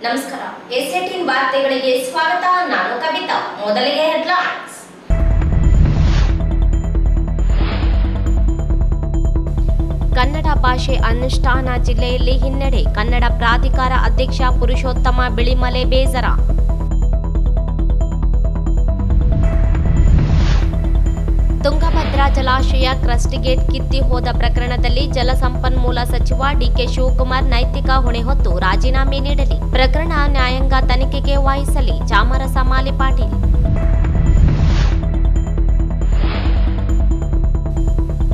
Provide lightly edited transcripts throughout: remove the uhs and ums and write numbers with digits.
ನಮಸ್ಕಾರ. ಎಸ್18 ವಾರ್ತೆಗಳಿಗೆ ಸ್ವಾಗತ. ನಾನು ಕವಿತಾ. ಮೊದಲಿಗೆ ಹೆಡ್ಲೈನ್ಸ್. ಕನ್ನಡ ಭಾಷೆ ಅನುಷ್ಠಾನ ಜಿಲ್ಲೆಯಲ್ಲಿ ಹಿನ್ನಡೆ. ಕನ್ನಡ ಪ್ರಾಧಿಕಾರ ಅಧ್ಯಕ್ಷ ಪುರುಷೋತ್ತಮ ಬಿಳಿಮಲೆ ಬೇಸರ. ತುಂಗಭದ್ರಾ ಜಲಾಶಯ ಕ್ರಸ್ಟ್ ಗೇಟ್ ಕಿತ್ತಿ ಹೋದ ಪ್ರಕರಣದಲ್ಲಿ ಜಲಸಂಪನ್ಮೂಲ ಸಚಿವ ಡಿಕೆ ಶಿವಕುಮಾರ್ ನೈತಿಕ ಹೊಣೆ ಹೊತ್ತು ರಾಜೀನಾಮೆ ನೀಡಲಿ. ಪ್ರಕರಣ ನ್ಯಾಯಾಂಗ ತನಿಖೆಗೆ ವಹಿಸಲಿ. ಚಾಮರಸ ಮಾಲಿ ಪಾಟೀಲ್.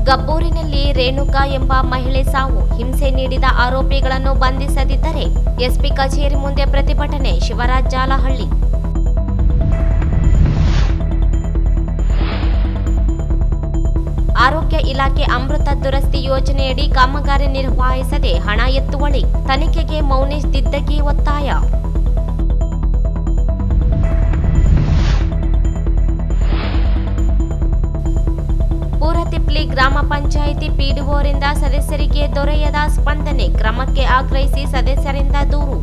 ಗಬ್ಬೂರಿನಲ್ಲಿ ರೇಣುಕಾ ಎಂಬ ಮಹಿಳೆ ಸಾವು. ಹಿಂಸೆ ನೀಡಿದ ಆರೋಪಿಗಳನ್ನು ಬಂಧಿಸದಿದ್ದರೆ ಎಸ್ಪಿ ಕಚೇರಿ ಮುಂದೆ ಪ್ರತಿಭಟನೆ. ಶಿವರಾಜ್ ಜಾಲಹಳ್ಳಿ. ಆರೋಗ್ಯ ಇಲಾಖೆ ಅಮೃತ ದುರಸ್ತಿ ಯೋಜನೆಯಡಿ ಕಾಮಗಾರಿ ನಿರ್ವಹಿಸದೆ ಹಣ ಎತ್ತುವಳಿ. ತನಿಖೆಗೆ ಮೌನೇಶ್ ದಿದ್ದಗಿ ಒತ್ತಾಯ. ಪೂರತಿಪ್ಲಿ ಗ್ರಾಮ ಪಂಚಾಯಿತಿ ಪಿಡಿಒರಿಂದ ಸದಸ್ಯರಿಗೆ ದೊರೆಯದ ಸ್ಪಂದನೆ. ಕ್ರಮಕ್ಕೆ ಆಗ್ರಹಿಸಿ ಸದಸ್ಯರಿಂದ ದೂರು.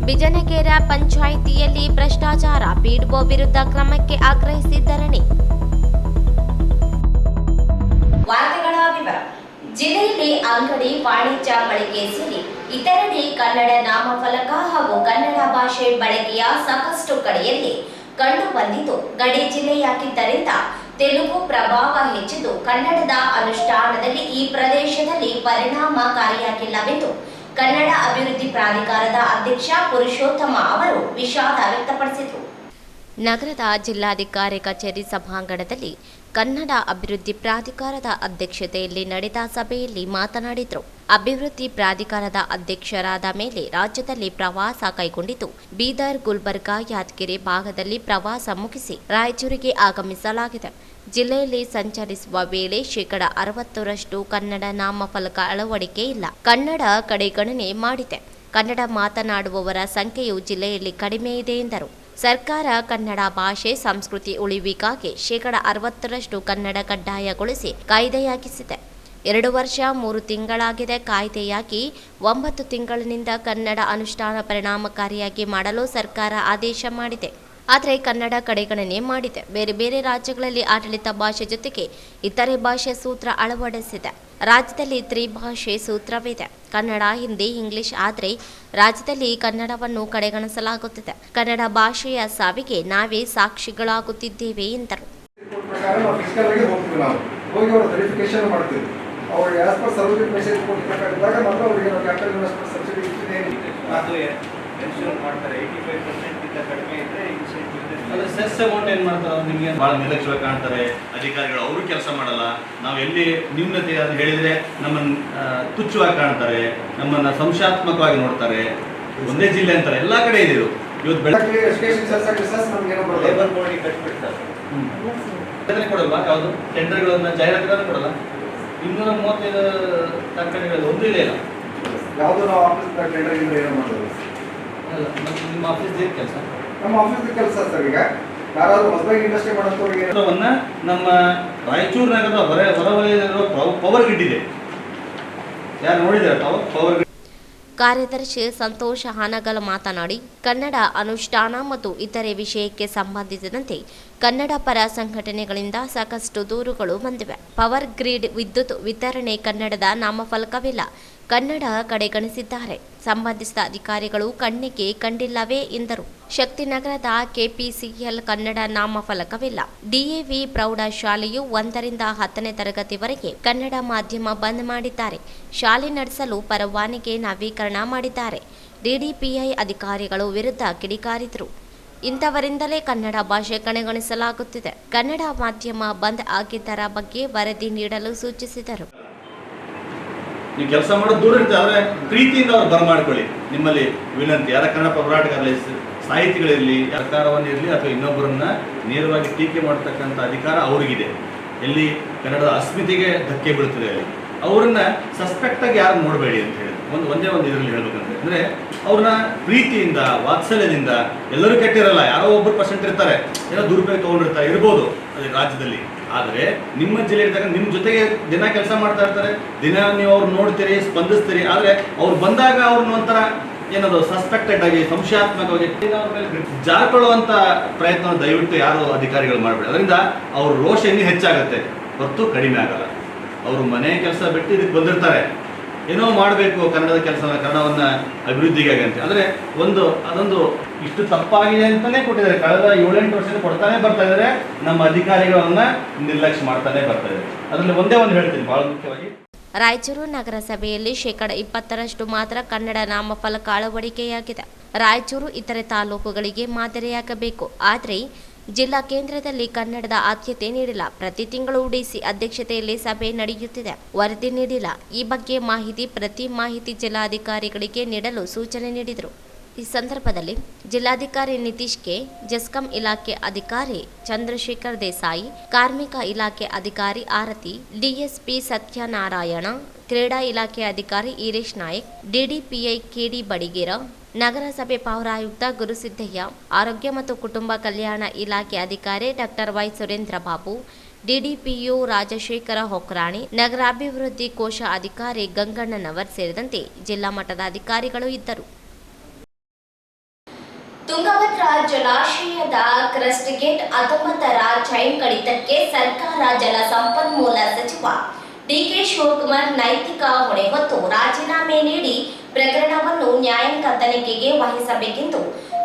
ಬಿಜನಗೇರ ಪಂಚಾಯಿತಿಯಲ್ಲಿ ಭ್ರಷ್ಟಾಚಾರ. ಪಿಡಿಒ ವಿರುದ್ಧ ಕ್ರಮಕ್ಕೆ ಆಗ್ರಹಿಸಿ ಧರಣಿ. ವಾರ್ತೆಗಳ ವಿವರ. ಜಿಲ್ಲೆಯಲ್ಲಿ ಅಂಗಡಿ ವಾಣಿಜ್ಯ ಬಳಕೆ ಸೇರಿ ಇತರೆಡೆ ಕನ್ನಡ ನಾಮಫಲಕ ಹಾಗೂ ಕನ್ನಡ ಭಾಷೆ ಬಳಕೆಯ ಸಾಕಷ್ಟು ಕಡೆಯಲ್ಲಿ ಕಂಡು ಬಂದಿದ್ದು ಗಡಿ ಜಿಲ್ಲೆಯಾಗಿದ್ದರಿಂದ ತೆಲುಗು ಪ್ರಭಾವ ಹೆಚ್ಚಿದ್ದು ಕನ್ನಡದ ಅನುಷ್ಠಾನದಲ್ಲಿ ಈ ಪ್ರದೇಶದಲ್ಲಿ ಪರಿಣಾಮಕಾರಿಯಾಗಿಲ್ಲವೆಂದು ಕನ್ನಡ ಅಭಿವೃದ್ಧಿ ಪ್ರಾಧಿಕಾರದ ಅಧ್ಯಕ್ಷ ಪುರುಷೋತ್ತಮ ಅವರು ವಿಷಾದ ವ್ಯಕ್ತಪಡಿಸಿದರು. ನಗರದ ಜಿಲ್ಲಾಧಿಕಾರಿ ಕಚೇರಿ ಸಭಾಂಗಣದಲ್ಲಿ ಕನ್ನಡ ಅಭಿವೃದ್ಧಿ ಪ್ರಾಧಿಕಾರದ ಅಧ್ಯಕ್ಷತೆಯಲ್ಲಿ ನಡೆದ ಸಭೆಯಲ್ಲಿ ಮಾತನಾಡಿದರು. ಅಭಿವೃದ್ಧಿ ಪ್ರಾಧಿಕಾರದ ಅಧ್ಯಕ್ಷರಾದ ಮೇಲೆ ರಾಜ್ಯದಲ್ಲಿ ಪ್ರವಾಸ ಕೈಗೊಂಡಿದ್ದು ಬೀದರ್, ಗುಲ್ಬರ್ಗಾ, ಯಾದಗಿರಿ ಭಾಗದಲ್ಲಿ ಪ್ರವಾಸ ಮುಗಿಸಿ ರಾಯಚೂರಿಗೆ ಆಗಮಿಸಲಾಗಿದೆ. ಜಿಲ್ಲೆಯಲ್ಲಿ ಸಂಚರಿಸುವ ವೇಳೆ 60% ಕನ್ನಡ ನಾಮಫಲಕ ಅಳವಡಿಕೆ ಇಲ್ಲ. ಕನ್ನಡ ಕಡೆಗಣನೆ ಮಾಡಿದೆ. ಕನ್ನಡ ಮಾತನಾಡುವವರ ಸಂಖ್ಯೆಯು ಜಿಲ್ಲೆಯಲ್ಲಿ ಕಡಿಮೆ ಇದೆ ಎಂದರು. ಸರ್ಕಾರ ಕನ್ನಡ ಭಾಷೆ ಸಂಸ್ಕೃತಿ ಉಳಿವಿಗಾಗಿ 60% ಕನ್ನಡ ಕಡ್ಡಾಯಗೊಳಿಸಿ ಕಾಯ್ದೆಯಾಗಿಸಿದೆ. 2 ವರ್ಷ 3 ತಿಂಗಳಾಗಿದೆ. ಕಾಯ್ದೆಯಾಗಿ 9 ತಿಂಗಳಿನಿಂದ ಕನ್ನಡ ಅನುಷ್ಠಾನ ಪರಿಣಾಮಕಾರಿಯಾಗಿ ಮಾಡಲು ಸರ್ಕಾರ ಆದೇಶ ಮಾಡಿದೆ. ಆದರೆ ಕನ್ನಡ ಕಡೆಗಣನೆ ಮಾಡಿದೆ. ಬೇರೆ ಬೇರೆ ರಾಜ್ಯಗಳಲ್ಲಿ ಆಡಳಿತ ಭಾಷೆ ಜೊತೆಗೆ ಇತರೆ ಭಾಷೆ ಸೂತ್ರ ಅಳವಡಿಸಿದೆ. ರಾಜ್ಯದಲ್ಲಿ ತ್ರಿಭಾಷೆ ಸೂತ್ರವಿದೆ. ಕನ್ನಡ, ಹಿಂದಿ, ಇಂಗ್ಲಿಷ್. ಆದರೆ ರಾಜ್ಯದಲ್ಲಿ ಕನ್ನಡವನ್ನು ಕಡೆಗಣಿಸಲಾಗುತ್ತಿದೆ. ಕನ್ನಡ ಭಾಷೆಯ ಸಾವಿಗೆ ನಾವೇ ಸಾಕ್ಷಿಗಳಾಗುತ್ತಿದ್ದೇವೆ ಎಂದರು. ಸೆಸ್ ಅಮೌಂಟ್ ಏನು ಮಾಡ್ತಾರೆ, ನಿಮಗೆ ಭಾಳ ನಿರ್ಲಕ್ಷ್ಯವಾಗಿ ಕಾಣ್ತಾರೆ ಅಧಿಕಾರಿಗಳು. ಅವರು ಕೆಲಸ ಮಾಡಲ್ಲ. ನಾವು ಎಲ್ಲಿ ನ್ಯೂನತೆ ಅಂತ ಹೇಳಿದರೆ ನಮ್ಮನ್ನು ತುಚ್ಛವಾಗಿ ಕಾಣ್ತಾರೆ, ನಮ್ಮನ್ನು ಸಂಶಯಾತ್ಮಕವಾಗಿ ನೋಡ್ತಾರೆ. ಒಂದೇ ಜಿಲ್ಲೆ ಅಂತಾರೆ, ಎಲ್ಲ ಕಡೆ ಇದೆ ಇದು. ಇವತ್ತು ಬೆಳಗ್ಗೆ ಲೇಬರ್ ಬೋರ್ಡಿಗೆ ಕಟ್ಬಿಡ್ತಾರೆ. ಕೊಡಲ್ವಾ? ಯಾವುದು ಟೆಂಡರ್ಗಳನ್ನು ಜಾಹೀರಾತುಗಳನ್ನು ಕೊಡಲ್ಲ. 235 ಕಂಪನಿಗಳಲ್ಲಿ ಒಂದೂ ಇಲ್ಲ. ಯಾವುದು ನಾವು ಆಫೀಸ್ ಟೆಂಡರ್ ಏನು ಮಾಡೋದು? ನಿಮ್ಮ ಆಫೀಸ್ ಏನು ಕೆಲಸ? ನಮ್ಮ ಆಫೀಸ್ ಕೆಲಸ ಸರ್. ಈಗ ಯಾರಾದ್ರೂ ಹೊಸದಾಗಿ ಇಂಡಸ್ಟ್ರಿ ಮಾಡೋದವ್ರಿಗೆ ನಮ್ಮ ರಾಯಚೂರು ನಗರದ ಹೊರವಲಯದಲ್ಲಿರುವ ಪವರ್ ಗ್ರಿಡ್ ಇದೆ. ಯಾರು ನೋಡಿದ್ದಾರೆ ಪವರ್ ಗ್ರಿಡ್? ಕಾರ್ಯದರ್ಶಿ ಸಂತೋಷ್ ಹಾನಗಲ್ ಮಾತನಾಡಿ, ಕನ್ನಡ ಅನುಷ್ಠಾನ ಮತ್ತು ಇತರೆ ವಿಷಯಕ್ಕೆ ಸಂಬಂಧಿಸಿದಂತೆ ಕನ್ನಡ ಪರ ಸಂಘಟನೆಗಳಿಂದ ಸಾಕಷ್ಟು ದೂರುಗಳು ಬಂದಿವೆ. ಪವರ್ ಗ್ರಿಡ್ ವಿದ್ಯುತ್ ವಿತರಣೆ ಕನ್ನಡದ ನಾಮಫಲಕವಿಲ್ಲ. ಕನ್ನಡ ಕಡೆಗಣಿಸಿದ್ದಾರೆ. ಸಂಬಂಧಿಸಿದ ಅಧಿಕಾರಿಗಳು ಕಣ್ಣಿಗೆ ಕಂಡಿಲ್ಲವೇ ಎಂದರು. ಶಕ್ತಿನಗರದ ಕೆಪಿಸಿಎಲ್ ಕನ್ನಡ ನಾಮಫಲಕವಿಲ್ಲ. ಡಿಎವಿ ಪ್ರೌಢ ಶಾಲೆಯು 1ರಿಂದ 10ನೇ ತರಗತಿವರೆಗೆ ಕನ್ನಡ ಮಾಧ್ಯಮ ಬಂದ್ ಮಾಡಿದ್ದಾರೆ. ಶಾಲೆ ನಡೆಸಲು ಪರವಾನಗಿ ನವೀಕರಣ ಮಾಡಿದ್ದಾರೆ. ಡಿಡಿಪಿಐ ಅಧಿಕಾರಿಗಳು ವಿರುದ್ಧ ಕಿಡಿಕಾರಿದರು. ಇಂಥವರಿಂದಲೇ ಕನ್ನಡ ಭಾಷೆ ಕಡೆಗಣಿಸಲಾಗುತ್ತಿದೆ. ಕನ್ನಡ ಮಾಧ್ಯಮ ಬಂದ್ ಆಗಿದ್ದರ ಬಗ್ಗೆ ವರದಿ ನೀಡಲು ಸೂಚಿಸಿದರು. ನೀವು ಕೆಲಸ ಮಾಡೋದು ದೂರ ಇರುತ್ತೆ, ಆದರೆ ಪ್ರೀತಿಯಿಂದ ಅವ್ರು ಬರಮಾಡ್ಕೊಳ್ಳಿ. ನಿಮ್ಮಲ್ಲಿ ವಿನಂತಿ. ಯಾರ ಕನ್ನಡ ಹೋರಾಟಗಾರರಲ್ಲಿ ಸಾಹಿತಿಗಳಿರಲಿ, ಸರ್ಕಾರವನ್ನಿರಲಿ ಅಥವಾ ಇನ್ನೊಬ್ಬರನ್ನ ನೇರವಾಗಿ ಟೀಕೆ ಮಾಡ್ತಕ್ಕಂಥ ಅಧಿಕಾರ ಅವ್ರಿಗಿದೆ. ಎಲ್ಲಿ ಕನ್ನಡದ ಅಸ್ಮಿತೆಗೆ ಧಕ್ಕೆ ಬೀಳ್ತದೆ ಅಲ್ಲಿ ಅವ್ರನ್ನ ಸಸ್ಪೆಕ್ಟಾಗಿ ಯಾರು ನೋಡಬೇಡಿ ಅಂತ ಹೇಳಿ ಒಂದೇ ಒಂದು ಇದರಲ್ಲಿ ಹೇಳ್ಬೇಕಂದ್ರೆ, ಅಂದರೆ ಅವ್ರನ್ನ ಪ್ರೀತಿಯಿಂದ ವಾತ್ಸಲ್ಯದಿಂದ, ಎಲ್ಲರೂ ಕೆಟ್ಟಿರಲ್ಲ, ಯಾರೋ ಒಬ್ಬರು ಪರ್ಸೆಂಟ್ ಇರ್ತಾರೆ, ಏನೋ ದುರುಪಯೋಗ ತೊಗೊಂಡಿರ್ತಾರೆ, ಇರ್ಬೋದು ಅದೇ ರಾಜ್ಯದಲ್ಲಿ. ಆದರೆ ನಿಮ್ಮ ಜಿಲ್ಲೆ ಇದ್ದಾಗ ನಿಮ್ಮ ಜೊತೆಗೆ ದಿನ ಕೆಲಸ ಮಾಡ್ತಾ ಇರ್ತಾರೆ, ದಿನ ನೀವು ಅವ್ರು ನೋಡ್ತೀರಿ, ಸ್ಪಂದಿಸ್ತೀರಿ. ಆದರೆ ಅವ್ರು ಬಂದಾಗ ಅವ್ರನ್ನ ಒಂಥರ ಏನದು ಸಸ್ಪೆಕ್ಟೆಡ್ ಆಗಿ, ಸಂಶಯಾತ್ಮಕವಾಗಿ ಅವ್ರ ಮೇಲೆ ಜಾರಿಕೊಳ್ಳುವಂಥ ಪ್ರಯತ್ನ ದಯವಿಟ್ಟು ಯಾರು ಅಧಿಕಾರಿಗಳು ಮಾಡಬೇಡಿ. ಅದರಿಂದ ಅವ್ರ ರೋಷ ಇನ್ನೂ ಹೆಚ್ಚಾಗುತ್ತೆ ಹೊರತು ಕಡಿಮೆ ಆಗಲ್ಲ. ಅವರು ಮನೆ ಕೆಲಸ ಬಿಟ್ಟು ಇದಕ್ಕೆ ಬಂದಿರ್ತಾರೆ, ಏನೋ ಮಾಡಬೇಕು ಕನ್ನಡದ ಕೆಲಸನ, ಕನ್ನಡವನ್ನು ಅಭಿವೃದ್ಧಿಗಾಗಿ ಅಂತ. ಆದರೆ ಅದೊಂದು ಇಷ್ಟು ತಪ್ಪಾಗಿದೆ ಅಂತಲೇ ಕೊಟ್ಟಿದ್ದಾರೆ. ಕಳೆದ 7-8 ವರ್ಷದಿಂದ ಕೊಡ್ತಾನೆ ಬರ್ತಾ ಇದ್ದಾರೆ. ನಮ್ಮ ಅಧಿಕಾರಿಗಳನ್ನ ನಿರ್ಲಕ್ಷ್ಯ ಮಾಡ್ತಾನೆ ಬರ್ತಾ ಇದ್ದಾರೆ. ಅದರಲ್ಲಿ ಒಂದೇ ಒಂದು ಹೇಳ್ತೀನಿ ಬಹಳ ಮುಖ್ಯವಾಗಿ. ರಾಯಚೂರು ನಗರಸಭೆಯಲ್ಲಿ 20% ಮಾತ್ರ ಕನ್ನಡ ನಾಮಫಲಕ ಅಳವಡಿಕೆಯಾಗಿದೆ. ರಾಯಚೂರು ಇತರೆ ತಾಲೂಕುಗಳಿಗೆ ಮಾದರಿಯಾಗಬೇಕು. ಆದರೆ ಜಿಲ್ಲಾ ಕೇಂದ್ರದಲ್ಲಿ ಕನ್ನಡದ ಆದ್ಯತೆ ನೀಡಿಲ್ಲ. ಪ್ರತಿ ತಿಂಗಳು ಡಿಸಿ ಅಧ್ಯಕ್ಷತೆಯಲ್ಲಿ ಸಭೆ ನಡೆಯುತ್ತಿದೆ, ವರದಿ ನೀಡಿಲ್ಲ. ಈ ಬಗ್ಗೆ ಪ್ರತಿ ಮಾಹಿತಿ ಜಿಲ್ಲಾಧಿಕಾರಿಗಳಿಗೆ ನೀಡಲು ಸೂಚನೆ ನೀಡಿದರು. ಈ ಸಂದರ್ಭದಲ್ಲಿ ಜಿಲ್ಲಾಧಿಕಾರಿ ನಿತೀಶ್ ಕೆ, ಜೆಸ್ಕಾಂ ಇಲಾಖೆ ಅಧಿಕಾರಿ ಚಂದ್ರಶೇಖರ್ ದೇಸಾಯಿ, ಕಾರ್ಮಿಕ ಇಲಾಖೆ ಅಧಿಕಾರಿ ಆರತಿ, ಡಿಎಸ್ಪಿ ಸತ್ಯನಾರಾಯಣ, ಕ್ರೀಡಾ ಇಲಾಖೆ ಅಧಿಕಾರಿ ಈರೇಶ್ ನಾಯಕ್, ಡಿಡಿಪಿಐ ಕೆಡಿ ಬಡಿಗೇರ, ನಗರಸಭೆ ಪೌರಾಯುಕ್ತ ಗುರುಸಿದ್ದಯ್ಯ, ಆರೋಗ್ಯ ಮತ್ತು ಕುಟುಂಬ ಕಲ್ಯಾಣ ಇಲಾಖೆ ಅಧಿಕಾರಿ doctor Y Surendra Babu, DDPU Rajashekhara Hokrani, ನಗರಾಭಿವೃದ್ಧಿ ಕೋಶ ಅಧಿಕಾರಿ ಗಂಗಣ್ಣನವರ್ ಸೇರಿದಂತೆ ಜಿಲ್ಲಾ ಮಟ್ಟದ ಅಧಿಕಾರಿಗಳು ಇದ್ದರು. ತುಂಗಭದ್ರಾ ಜಲಾಶಯದ ಕ್ರಸ್ಟ್ ಗೇಟ್ 19ರ ಚೈನ್ ಕಡಿತಕ್ಕೆ ಸರ್ಕಾರ ಜಲ ಸಂಪನ್ಮೂಲ ಸಚಿವ ಡಿಕೆ ಶಿವಕುಮಾರ್ ನೈತಿಕ ಹೊಣೆ ಹೊತ್ತು ರಾಜೀನಾಮೆ ನೀಡಿ ಪ್ರಕರಣವನ್ನು ನ್ಯಾಯಾಂಗ ತನಿಖೆಗೆ ವಹಿಸಬೇಕೆಂದು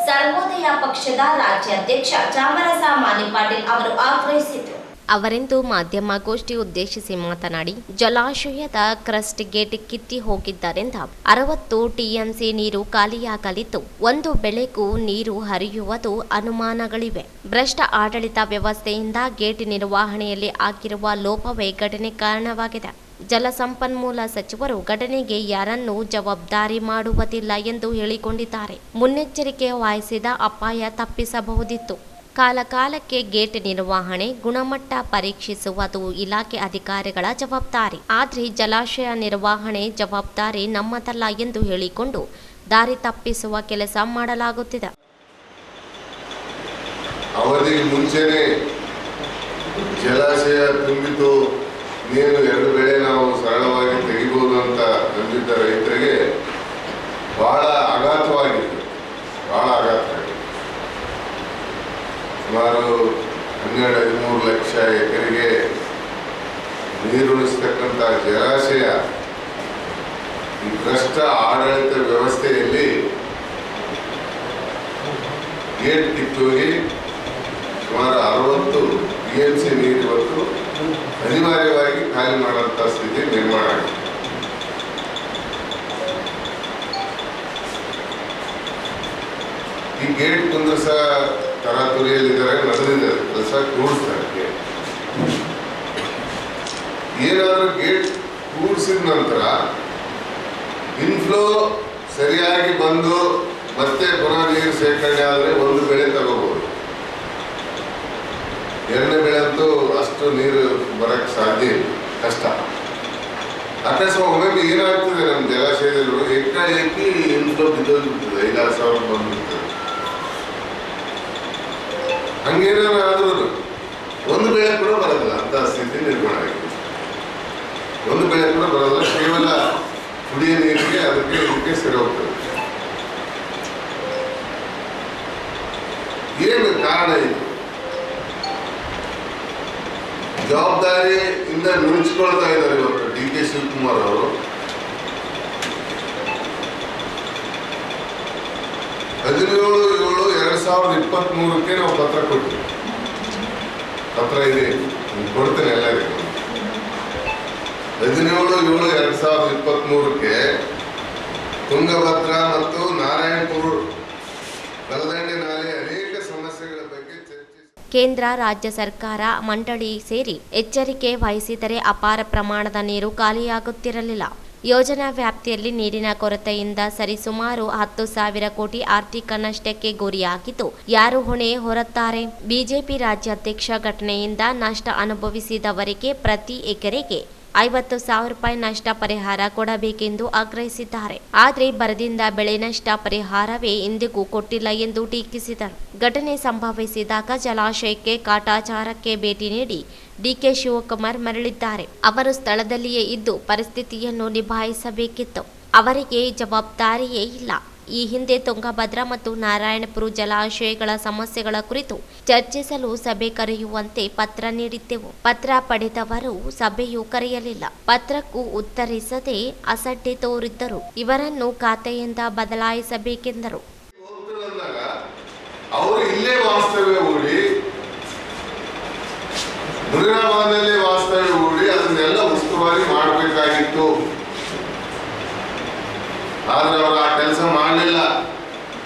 ಸರ್ವೋದಯ ಪಕ್ಷದ ರಾಜ್ಯಾಧ್ಯಕ್ಷ ಚಾಮರಸ ಮಾಲಿಪಾಟೀಲ್ ಅವರು ಆಗ್ರಹಿಸಿದರು. ಅವರಿಂದು ಮಾಧ್ಯಮಗೋಷ್ಠಿ ಉದ್ದೇಶಿಸಿ ಮಾತನಾಡಿ, ಜಲಾಶಯದ ಕ್ರಸ್ಟ್ ಗೇಟ್ ಕಿತ್ತಿ ಹೋಗಿದ್ದರಿಂದ 60 ಟಿಎಂಸಿ ನೀರು ಖಾಲಿಯಾಗಲಿದ್ದು, ಒಂದು ಬೆಳೆಗೂ ನೀರು ಹರಿಯುವುದು ಅನುಮಾನಗಳಿವೆ. ಭ್ರಷ್ಟ ಆಡಳಿತ ವ್ಯವಸ್ಥೆಯಿಂದ ಗೇಟ್ ನಿರ್ವಹಣೆಯಲ್ಲಿ ಆಗಿರುವ ಲೋಪವೇ ಘಟನೆ ಕಾರಣವಾಗಿದೆ. ಜಲಸಂಪನ್ಮೂಲ ಸಚಿವರು ಘಟನೆಗೆ ಯಾರನ್ನೂ ಜವಾಬ್ದಾರಿ ಮಾಡುವುದಿಲ್ಲ ಎಂದು ಹೇಳಿಕೊಂಡಿದ್ದಾರೆ. ಮುನ್ನೆಚ್ಚರಿಕೆ ವಹಿಸಿದ ಅಪಾಯ ತಪ್ಪಿಸಬಹುದಿತ್ತು. ಕಾಲಕಾಲಕ್ಕೆ ಗೇಟ್ ನಿರ್ವಹಣೆ, ಗುಣಮಟ್ಟ ಪರೀಕ್ಷಿಸುವುದು ಇಲಾಖೆ ಅಧಿಕಾರಿಗಳ ಜವಾಬ್ದಾರಿ. ಆದರೆ ಜಲಾಶಯ ನಿರ್ವಹಣೆ ಜವಾಬ್ದಾರಿ ನಮ್ಮದಲ್ಲ ಎಂದು ಹೇಳಿಕೊಂಡು ದಾರಿ ತಪ್ಪಿಸುವ ಕೆಲಸ ಮಾಡಲಾಗುತ್ತಿದೆ. ಅವಧಿಗೆ ಮುಂಚೆನೆ ಜಲಾಶಯ ತುಂಬಿತು, ನೀರು 2 ಬೆಳೆ ನಾವು ಸರಳವಾಗಿ ತೆಗಿಬಹುದು ಅಂತ ನಂಬಿದ್ದ ರೈತರಿಗೆ ಬಹಳ ಆಘಾತವಾಗಿದೆ. ಸುಮಾರು 12-13 ಲಕ್ಷ ಎಕರೆಗೆ ನೀರುಣಿಸ್ತಕ್ಕಂಥ ಜಲಾಶಯ ಈ ಭ್ರಷ್ಟ ಆಡಳಿತ ವ್ಯವಸ್ಥೆಯಲ್ಲಿ ಗೇಟ್ ಕಿತ್ತೋಗಿ ಸುಮಾರು 60 ಟಿಎಂಸಿ ನೀರು ಇವತ್ತು ಅನಿವಾರ್ಯವಾಗಿ ಖಾಲಿ ಮಾಡುವಂಥ ಸ್ಥಿತಿ ನಿರ್ಮಾಣ ಆಗಿದೆ. ಈ ಗೇಟ್ ಕುಂದ್ರಸ ತರಾತುರಿಯಲ್ಲಿದ್ದಾರೆ, ನಡೆದಿದ್ದಾರೆ, ಕೆಲಸ ಕೂಡಿಸ್ತಾರೆ. ಏನಾದರೂ ಗೇಟ್ ಕೂಡಿಸಿದ ನಂತರ ಇನ್ಫ್ಲೋ ಸರಿಯಾಗಿ ಬಂದು ಮತ್ತೆ ಪುನಃ ನೀರು ಸೇರ್ಕರಣೆ ಆದರೆ ಒಂದು ಬೆಳೆ ತಗೋಬಹುದು. 2ನೇ ಬೆಳೆ ಅಂತೂ ಅಷ್ಟು ನೀರು ಬರಕ್ಕೆ ಸಾಧ್ಯ ಇಲ್ಲ, ಕಷ್ಟ. ಅಕಸ್ಮಾತ್ ಒಮ್ಮೆ ಏನಾಗ್ತದೆ, ನಮ್ಮ ಜಲಾಶಯದಲ್ಲಿ ಏಕಾಏಕಿ ಇನ್ಫ್ಲೋ ಬಿದ್ದೋಗ್ಬಿಡ್ತದೆ, 5,000-6,000 ಬಂದ್ಬಿಡ್ತದೆ. ಹಂಗೇನಾದ್ರೂ ಒಂದು ಬೆಳೆ ಕೂಡ ಬರೋದಿಲ್ಲ ಅಂತ ಸ್ಥಿತಿ ನಿರ್ಮಾಣ ಆಗಿದೆ. ಒಂದು ಬೆಳೆ ಕೂಡ ಬರೋದಿಲ್ಲ, ಕೇವಲ ಕುಡಿಯ ನೀರಿಗೆ ಇದಕ್ಕೆ ಸರಿ ಹೋಗ್ತದೆ. ಏನು ಕಾರಣ ಇದು? ಜವಾಬ್ದಾರಿಯಿಂದ ನುಣುಚಿಕೊಳ್ತಾ ಇದ್ದಾರೆ ಇವತ್ತು ಡಿಕೆ ಶಿವಕುಮಾರ್ ಅವರು. 17/7/2023 ನಾವು ಪತ್ರ ಕೊಟ್ಟಿವಿ. ಪತ್ರ ಇದೆ, ಕೊಡ್ತೇನೆ ಎಲ್ಲರಿಗೂ. 17/7/2023 ತುಂಗಭದ್ರಾ ಮತ್ತು ನಾರಾಯಣಪುರ ಬಲದಂಡೆ ನಾಲೆ ಅನೇಕ ಸಮಸ್ಯೆಗಳ ಬಗ್ಗೆ ಚರ್ಚಿಸಿ ಕೇಂದ್ರ ರಾಜ್ಯ ಸರ್ಕಾರ ಮಂಡಳಿ ಸೇರಿ ಎಚ್ಚರಿಕೆ ವಹಿಸಿದರೆ ಅಪಾರ ಪ್ರಮಾಣದ ನೀರು ಖಾಲಿಯಾಗುತ್ತಿರಲಿಲ್ಲ. ಯೋಜನಾ ವ್ಯಾಪ್ತಿಯಲ್ಲಿ ನೀರಿನ ಕೊರತೆಯಿಂದ ಸರಿಸುಮಾರು 10,000 ಕೋಟಿ ಆರ್ಥಿಕ ನಷ್ಟಕ್ಕೆ ಗುರಿಯಾಗಿದ್ದು, ಯಾರು ಹೊಣೆ ಹೊರುತ್ತಾರೆ? ಬಿಜೆಪಿ ರಾಜ್ಯಾಧ್ಯಕ್ಷ ಘಟನೆಯಿಂದ ನಷ್ಟ ಅನುಭವಿಸಿದವರಿಗೆ ಪ್ರತಿ ಎಕರೆಗೆ 50,000 ರೂಪಾಯಿ ನಷ್ಟ ಪರಿಹಾರ ಕೊಡಬೇಕೆಂದು ಆಗ್ರಹಿಸಿದ್ದಾರೆ. ಆದರೆ ಬರದಿಂದ ಬೆಳೆ ನಷ್ಟ ಪರಿಹಾರವೇ ಇಂದಿಗೂ ಕೊಟ್ಟಿಲ್ಲ ಎಂದು ಟೀಕಿಸಿದರು. ಘಟನೆ ಸಂಭವಿಸಿದಾಗ ಜಲಾಶಯಕ್ಕೆ ಕಾಟಾಚಾರಕ್ಕೆ ಭೇಟಿ ನೀಡಿ ಡಿಕೆ ಶಿವಕುಮಾರ್ ಮರಳಿದ್ದಾರೆ. ಅವರು ಸ್ಥಳದಲ್ಲಿಯೇ ಇದ್ದು ಪರಿಸ್ಥಿತಿಯನ್ನು ನಿಭಾಯಿಸಬೇಕಿತ್ತು. ಅವರಿಗೆ ಜವಾಬ್ದಾರಿಯೇ ಇಲ್ಲ. ಈ ಹಿಂದೆ ತುಂಗಭದ್ರಾ ಮತ್ತು ನಾರಾಯಣಪುರ ಜಲಾಶಯಗಳ ಸಮಸ್ಯೆಗಳ ಕುರಿತು ಚರ್ಚಿಸಲು ಸಭೆ ಕರೆಯುವಂತೆ ಪತ್ರ ನೀಡಿದ್ದೆವು. ಪತ್ರ ಪಡೆದವರು ಸಭೆಯೂ ಕರೆಯಲಿಲ್ಲ. ಪತ್ರಕ್ಕೂ ಉತ್ತರಿಸದೆ ಅಸಡ್ಡೆ ತೋರಿದ್ದರು. ಇವರನ್ನು ಖಾತೆಯಿಂದ ಬದಲಾಯಿಸಬೇಕೆಂದರು. ಅವರು ಇಲ್ಲೇ ವಾಸ್ತವ್ಯ ಹೂಡಿ, ಮುನಿರಾಬಾದ್ನಲ್ಲೇ ವಾಸ್ತವ್ಯ ಹೂಡಿ ಅದನ್ನೆಲ್ಲ ಉಸ್ತುವಾರಿ ಮಾಡಬೇಕಾಗಿತ್ತು. ಆದ್ರೆ ಅವರು ಆ ಕೆಲಸ ಮಾಡಲಿಲ್ಲ.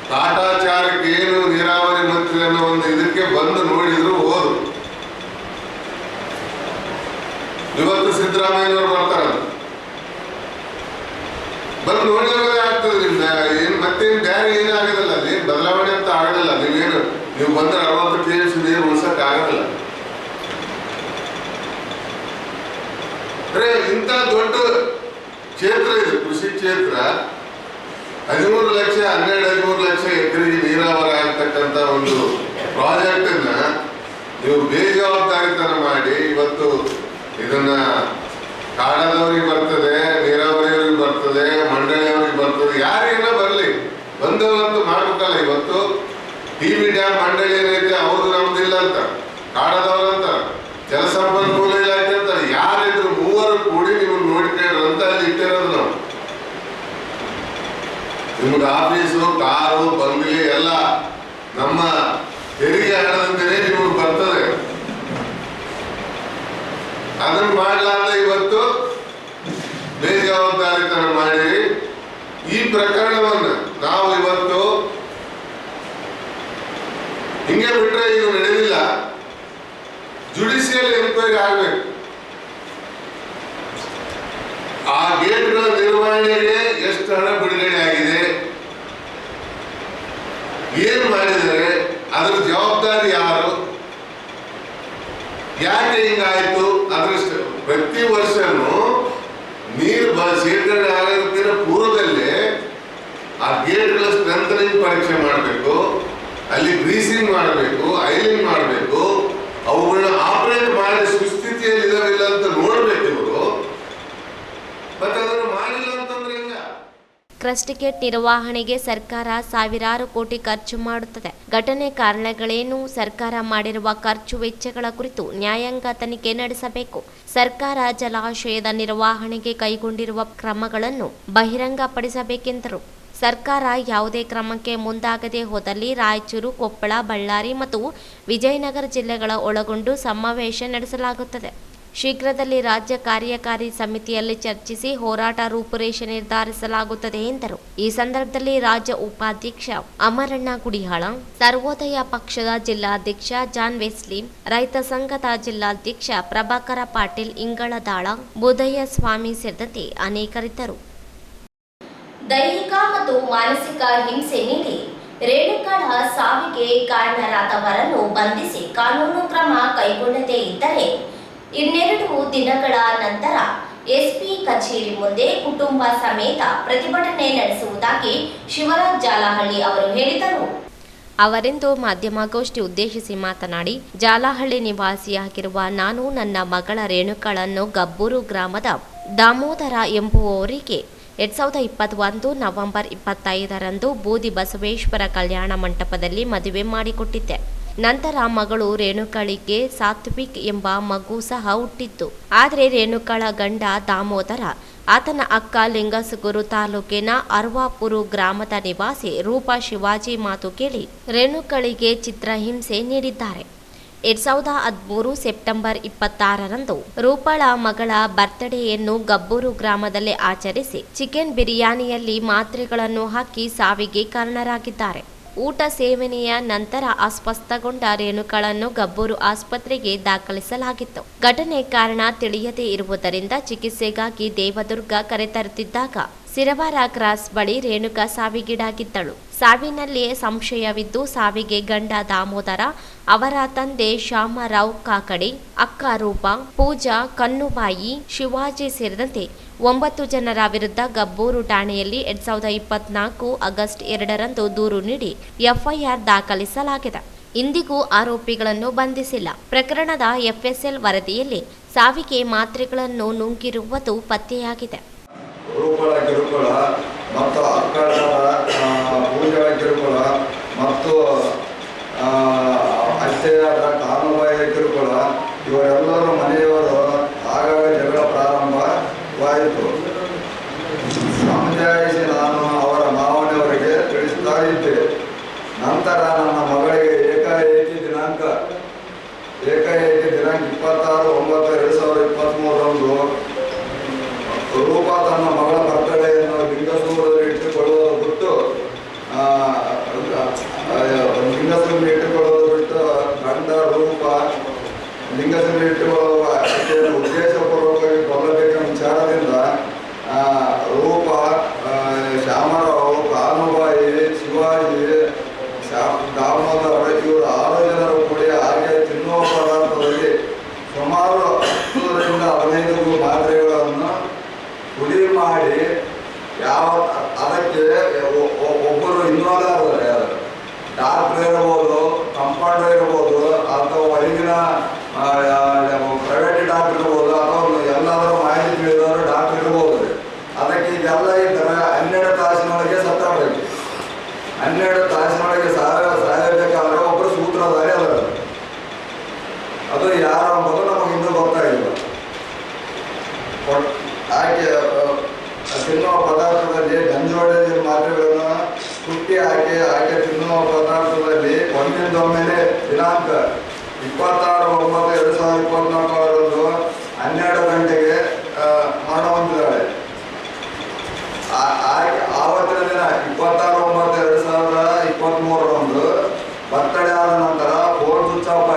ಕಾಟಾಚಾರಕ್ಕೆ ಏನು ನೀರಾವರಿ ಮಂತ್ರಿ ಅನ್ನೋ ಒಂದು ಇದಕ್ಕೆ ಬಂದು ನೋಡಿದ್ರು, ಹೋದ್ರು. ಇವತ್ತು ಸಿದ್ದರಾಮಯ್ಯನವರು ಬರ್ತಾರ, ಬಂದು ನೋಡಿದ್ರೆ ಆಗ್ತದೆ. ನಿಮ್ದ ಏನ್ ಮತ್ತೇನು ಬ್ಯಾರೆ ಏನಾಗೋದಿಲ್ಲ, ಅದೇನು ಬದಲಾವಣೆ ಅಂತ ಆಗೋದಿಲ್ಲ. ನೀವು ಬಂದ್ರೆ 60 TMC ನೀರು ಉಳಿಸಕ್ ಆಗೋದಿಲ್ಲ. ಇಂಥ ದೊಡ್ಡ ಕ್ಷೇತ್ರ ಇದು, ಕೃಷಿ ಕ್ಷೇತ್ರ. 13 ಲಕ್ಷ 12-13 ಲಕ್ಷ ಎಕರೆಗೆ ನೀರಾವರಿ ಆಗ್ತಕ್ಕಂಥ ಒಂದು ಪ್ರಾಜೆಕ್ಟ್ ಅನ್ನ ನೀವು ಬೇಜವಾಬ್ದಾರಿತನ ಮಾಡಿ ಇವತ್ತು ಇದನ್ನ ಕಾಡದವ್ರಿಗೆ ಬರ್ತದೆ, ನೀರಾವರಿಯವ್ರಿಗೆ ಬರ್ತದೆ, ಮಂಡಳಿಯವ್ರಿಗೆ ಬರ್ತದೆ, ಯಾರಿಗೆಲ್ಲ ಬರಲಿ, ಬಂದವರಂತೂ ಮಾಡ್ಬೇಕಲ್ಲ. ಇವತ್ತು TB ಡ್ಯಾಮ್ ಮಂಡಳಿ ಏನೈತೆ ಅವ್ರು ನಮ್ದಿಲ್ಲ ಅಂತ, ಕಾಡದವ್ರಂತ, ಜಲಸಂಪನ್ಮೂಲ ಇಲಾಖೆ ಅಂತ, ಯಾರಿದ್ರು ಮೂವರು ಕೂಡಿ ನೀವು ನೋಡ್ಕೊಂಡ್ರು ಅಂತ ಅಲ್ಲಿ ಇಟ್ಟಿರೋದು ನಾವು. ನಿಮ್ಗೆ ಆಫೀಸು, ಕಾರು, ಬಂಗ್ಲೆ ಎಲ್ಲ ನಮ್ಮ ತೆರಿಗೆ ಹಣದಂತೆಯೇ ನಿಮಗೆ ಬರ್ತದೆ. ಅದನ್ನು ಮಾಡಲಾರ್ದ ಇವತ್ತು ಬೇಜವಾಬ್ದಾರಿತನ ಮಾಡಿ ಈ ಪ್ರಕರಣವನ್ನು ನಾವು ಇವತ್ತು ಹಿಂಗೆ ಬಿಟ್ರೆ ಇದು ನಡೆದಿಲ್ಲ. ಜುಡಿಷಿಯಲ್ ಎನ್ಕ್ವೈರಿ ಆಗ್ಬೇಕು. ಆ ಗೇಟ್ಗಳ ನಿರ್ವಹಣೆಗೆ ಎಷ್ಟು ಹಣ ಬಿಡುಗಡೆ ಆಗಿದೆ, ಏನ್ ಮಾಡಿದರೆ, ಅದ್ರ ಜವಾಬ್ದಾರಿ ಯಾರು, ಯಾಕೆ ಹಿಂಗಾಯ್ತು, ಅದ್ರ ಪ್ರತಿ ವರ್ಷನೂ ನೀರು ಶೇಖರಣೆ ಆಗೋದಕ್ಕಿಂತ ಪೂರ್ವದಲ್ಲೇ ಆ ಗೇಟ್ಗಳ ಸ್ಟ್ರೆಂಥನಿಂಗ್ ಪರೀಕ್ಷೆ ಮಾಡಬೇಕು, ಅಲ್ಲಿ ಗ್ರೀಸಿಂಗ್ ಮಾಡಬೇಕು, ಐಲಿಂಗ್ ಮಾಡಬೇಕು, ಅವುಗಳನ್ನ ಆಪರೇಟ್ ಮಾಡಿ ಸುಸ್ಥಿತಿಯಲ್ಲಿ ಇದಾವಿಲ್ಲ ಅಂತ ನೋಡ್ಬೇಕು ಇವರು. ಮತ್ತೆ ಅದನ್ನು ಮಾಡಿಲ್ಲ ಅಂತಂದ್ರೆ ಹೆಂಗ? ಕ್ರಸ್ಟ್ ಗೇಟ್ ನಿರ್ವಹಣೆಗೆ ಸರ್ಕಾರ ಸಾವಿರಾರು ಕೋಟಿ ಖರ್ಚು ಮಾಡುತ್ತದೆ. ಘಟನೆ ಕಾರಣಗಳೇನು, ಸರ್ಕಾರ ಮಾಡಿರುವ ಖರ್ಚು ವೆಚ್ಚಗಳ ಕುರಿತು ನ್ಯಾಯಾಂಗ ತನಿಖೆ ನಡೆಸಬೇಕು. ಸರ್ಕಾರ ಜಲಾಶಯದ ನಿರ್ವಹಣೆಗೆ ಕೈಗೊಂಡಿರುವ ಕ್ರಮಗಳನ್ನು ಬಹಿರಂಗಪಡಿಸಬೇಕೆಂದರು. ಸರ್ಕಾರ ಯಾವುದೇ ಕ್ರಮಕ್ಕೆ ಮುಂದಾಗದೆ ಹೋದಲ್ಲಿ ರಾಯಚೂರು, ಕೊಪ್ಪಳ, ಬಳ್ಳಾರಿ ಮತ್ತು ವಿಜಯನಗರ ಜಿಲ್ಲೆಗಳ ಒಳಗೊಂಡು ಸಮಾವೇಶ ನಡೆಸಲಾಗುತ್ತದೆ. ಶೀಘ್ರದಲ್ಲಿ ರಾಜ್ಯ ಕಾರ್ಯಕಾರಿ ಸಮಿತಿಯಲ್ಲಿ ಚರ್ಚಿಸಿ ಹೋರಾಟ ರೂಪುರೇಷೆ ನಿರ್ಧರಿಸಲಾಗುತ್ತದೆ ಎಂದರು. ಈ ಸಂದರ್ಭದಲ್ಲಿ ರಾಜ್ಯ ಉಪಾಧ್ಯಕ್ಷ ಅಮರಣ್ಣ ಗುಡಿಹಾಳ, ಸರ್ವೋದಯ ಪಕ್ಷದ ಜಿಲ್ಲಾಧ್ಯಕ್ಷ ಜಾನ್ ವೆಸ್ಲಿ, ರೈತ ಸಂಘದ ಜಿಲ್ಲಾಧ್ಯಕ್ಷ ಪ್ರಭಾಕರ ಪಾಟೀಲ್ ಇಂಗಳದಾಳ, ಬುಧಯ್ಯ ಸ್ವಾಮಿ ಸೇರಿದಂತೆ ಅನೇಕರಿದ್ದರು. ದೈಹಿಕ ಮತ್ತು ಮಾನಸಿಕ ಹಿಂಸೆ ನೀಡಿ ರೇಣುಕಾಳ ಸಾವಿಗೆ ಕಾರಣರಾದವರನ್ನು ಬಂಧಿಸಿ ಕಾನೂನು ಕ್ರಮ ಕೈಗೊಳ್ಳದೇ ಇದ್ದರೆ 2 ದಿನಗಳ ನಂತರ ಎಸ್ಪಿ ಕಚೇರಿ ಮುಂದೆ ಕುಟುಂಬ ಸಮೇತ ಪ್ರತಿಭಟನೆ ನಡೆಸುವುದಾಗಿ ಶಿವರಾಜ್ ಜಾಲಹಳ್ಳಿ ಅವರು ಹೇಳಿದರು. ಅವರಿಂದು ಮಾಧ್ಯಮಗೋಷ್ಠಿ ಉದ್ದೇಶಿಸಿ ಮಾತನಾಡಿ, ಜಾಲಹಳ್ಳಿ ನಿವಾಸಿಯಾಗಿರುವ ನಾನು ನನ್ನ ಮಗಳ ರೇಣುಕಾಳನ್ನು ಗಬ್ಬೂರು ಗ್ರಾಮದ ದಾಮೋದರ ಎಂಬುವವರಿಗೆ 2021 ನವೆಂಬರ್ 25ರಂದು ಬೂದಿ ಬಸವೇಶ್ವರ ಕಲ್ಯಾಣ ಮಂಟಪದಲ್ಲಿ ಮದುವೆ ಮಾಡಿಕೊಟ್ಟಿದ್ದೆ. ನಂತರ ಮಗಳು ರೇಣುಕಾಳಿಗೆ ಸಾತ್ವಿಕ್ ಎಂಬ ಮಗು ಸಹ ಹುಟ್ಟಿತ್ತು. ಆದರೆ ರೇಣುಕಾಳ ಗಂಡ ದಾಮೋದರ, ಆತನ ಅಕ್ಕ ಲಿಂಗಸುಗೂರು ತಾಲೂಕಿನ ಅರ್ವಾಪುರ ಗ್ರಾಮದ ನಿವಾಸಿ ರೂಪಾ ಶಿವಾಜಿ ಮಾತು ಕೇಳಿ ರೇಣುಕಾಳಿಗೆ ಚಿತ್ರಹಿಂಸೆ ನೀಡಿದ್ದಾರೆ. 2013 ಸೆಪ್ಟೆಂಬರ್ 26ರಂದು ರೂಪಾಳ ಮಗಳ ಬರ್ತ್ಡೇಯನ್ನು ಗಬ್ಬೂರು ಗ್ರಾಮದಲ್ಲಿ ಆಚರಿಸಿ ಚಿಕನ್ ಬಿರಿಯಾನಿಯಲ್ಲಿ ಮಾತ್ರೆಗಳನ್ನು ಹಾಕಿ ಸಾವಿಗೆ ಕಾರಣರಾಗಿದ್ದಾರೆ. ಊಟ ಸೇವನೆಯ ನಂತರ ಅಸ್ವಸ್ಥಗೊಂಡ ರೇಣುಕಾಳನ್ನು ಗಬ್ಬೂರು ಆಸ್ಪತ್ರೆಗೆ ದಾಖಲಿಸಲಾಗಿತ್ತು. ಘಟನೆ ಕಾರಣ ತಿಳಿಯದೇ ಇರುವುದರಿಂದ ಚಿಕಿತ್ಸೆಗಾಗಿ ದೇವದುರ್ಗ ಕರೆತರುತ್ತಿದ್ದಾಗ ಸಿರವಾರ ಕ್ರಾಸ್ ಬಳಿ ರೇಣುಕಾ ಸಾವಿಗೀಡಾಗಿದ್ದಳು. ಸಾವಿನಲ್ಲಿ ಸಂಶಯವಿದ್ದು ಸಾವಿಗೆ ಗಂಡ ದಾಮೋದರ, ಅವರ ತಂದೆ ಶ್ಯಾಮರಾವ್ ಕಾಕಡೆ, ಅಕ್ಕ ರೂಪಾ, ಪೂಜಾ, ಕನ್ನುಬಾಯಿ, ಶಿವಾಜಿ ಸೇರಿದಂತೆ 9 ಜನರ ವಿರುದ್ಧ ಗಬ್ಬೂರು ಠಾಣೆಯಲ್ಲಿ 2024 ಆಗಸ್ಟ್ 2ರಂದು ದೂರು ನೀಡಿ ಎಫ್ಐಆರ್ ದಾಖಲಿಸಲಾಗಿದೆ. ಇಂದಿಗೂ ಆರೋಪಿಗಳನ್ನು ಬಂಧಿಸಿಲ್ಲ. ಪ್ರಕರಣದ FSL ವರದಿಯಲ್ಲಿ ಸಾವಿಗೆ ಮಾತ್ರೆಗಳನ್ನು ನುಂಗಿರುವುದು ಪತ್ತೆಯಾಗಿದೆ. ರೂಪಳ ಕಿರುಕುಳ ಮತ್ತು ಅಕ್ಕಳದ ಪೂಜೆಗಳ ಕಿರುಕುಳ ಮತ್ತು ಅತ್ತೆಯಾದ ಕಾನುಬಾಯಿಯ ಕಿರುಕುಳ ಇವರೆಲ್ಲರೂ ಮನೆಯವರು ಆಗಾಗ ಜಗಳ ಪ್ರಾರಂಭವಾಯಿತು. ಸಮಜಾಯಿಸಿ ನಾನು ಅವರ ಮಾವನವರಿಗೆ ತಿಳಿಸ್ತಾ ಇದ್ದೆ. ನಂತರ ನನ್ನ ಮಗಳಿಗೆ ಏಕಾಏಕಿ ದಿನಾಂಕ 26/9/2023ರಂದು ರೂಪ ತನ್ನ ಮಗಳ ಬರ್ತಡೆಯನ್ನು ಲಿಂಗಸೂರಲ್ಲಿ ಇಟ್ಟುಕೊಳ್ಳುವುದು ಬಿಟ್ಟು ಗಂಡ ರೂಪ ಲಿಂಗಸೂರಲ್ಲಿ ಇಟ್ಟುಕೊಳ್ಳುವ ಉದ್ದೇಶಪೂರ್ವಕವಾಗಿ ಕೊಲ್ಲಬೇಕೆಂಬ ವಿಚಾರದಿಂದ ರೂಪ, ಶ್ಯಾಮರಾವ್, ಕಾನುಬಾಯಿ, ಶಿವಾಜಿ, ದಾಮೋದರ ಇವರು 6 ಜನರು ಕೂಡಿ ಹಾಗೆ ತಿನ್ನುವ ಪದಾರ್ಥದಲ್ಲಿ ಸುಮಾರು 10-15 ಮಾತ್ರೆಗಳನ್ನು ಪುಡಿ ಮಾಡಿ ಅದಕ್ಕೆ ಒಬ್ಬರು ಇನ್ವಾಲ್ವ್ ಆದರೆ ಡಾಕ್ಟರ್ ಇರ್ಬೋದು, ಕಂಪೌಂಡರ್ ಇರ್ಬೋದು, ಅಥವಾ ಹೊರಗಿನ ಪ್ರೈವೇಟ್ ಡಾಕ್ಟರ್ ಇರ್ಬೋದು, ಅಥವಾ ಎಲ್ಲಾದರೂ ಮಾಹಿತಿ ತಿಳಿದವರು ಡಾಕ್ಟರ್ ಇರ್ಬೋದು. ಅದಕ್ಕೆ ಇದೆಲ್ಲ ಇದ್ದರೆ 12 ತಾಸಿನೊಳಗೆ ಸತ್ತಬೇಕು. 12 ತಾಸಿನೊಳಗೆ ಸಾಯಬೇಕಾದ್ರೆ ಒಬ್ಬರು ಸೂತ್ರಧಾರಿ ಅದರ ಅದು ಯಾರು ಅಂಬೋದು ನಮಗಿನ್ನೂ ಗೊತ್ತಾಗಿಲ್ಲ. ಹಾಗೆ ತಿನ್ನುವ ಪದಾರ್ಥದಲ್ಲಿ ಗಂಜೋಳ ಮಾತ್ರೆಗಳನ್ನು ಕುಟ್ಟಿ ಹಾಕಿ ತಿನ್ನುವ ಪದಾರ್ಥದಲ್ಲಿ ಒಂದೊಮ್ಮೆಲೆ ದಿನಾಂಕ 26/9/2024ರಂದು 12 ಗಂಟೆಗೆ ಮರಣ ಹೊಂದಿದ್ದಾಳೆ. ಆವತ್ತಿನ ದಿನ 26/9/2023ರಂದು ಬರ್ತಡೇ ಆದ ನಂತರ ಫೋನ್ ಸ್ವಿಚ್ ಆಫ್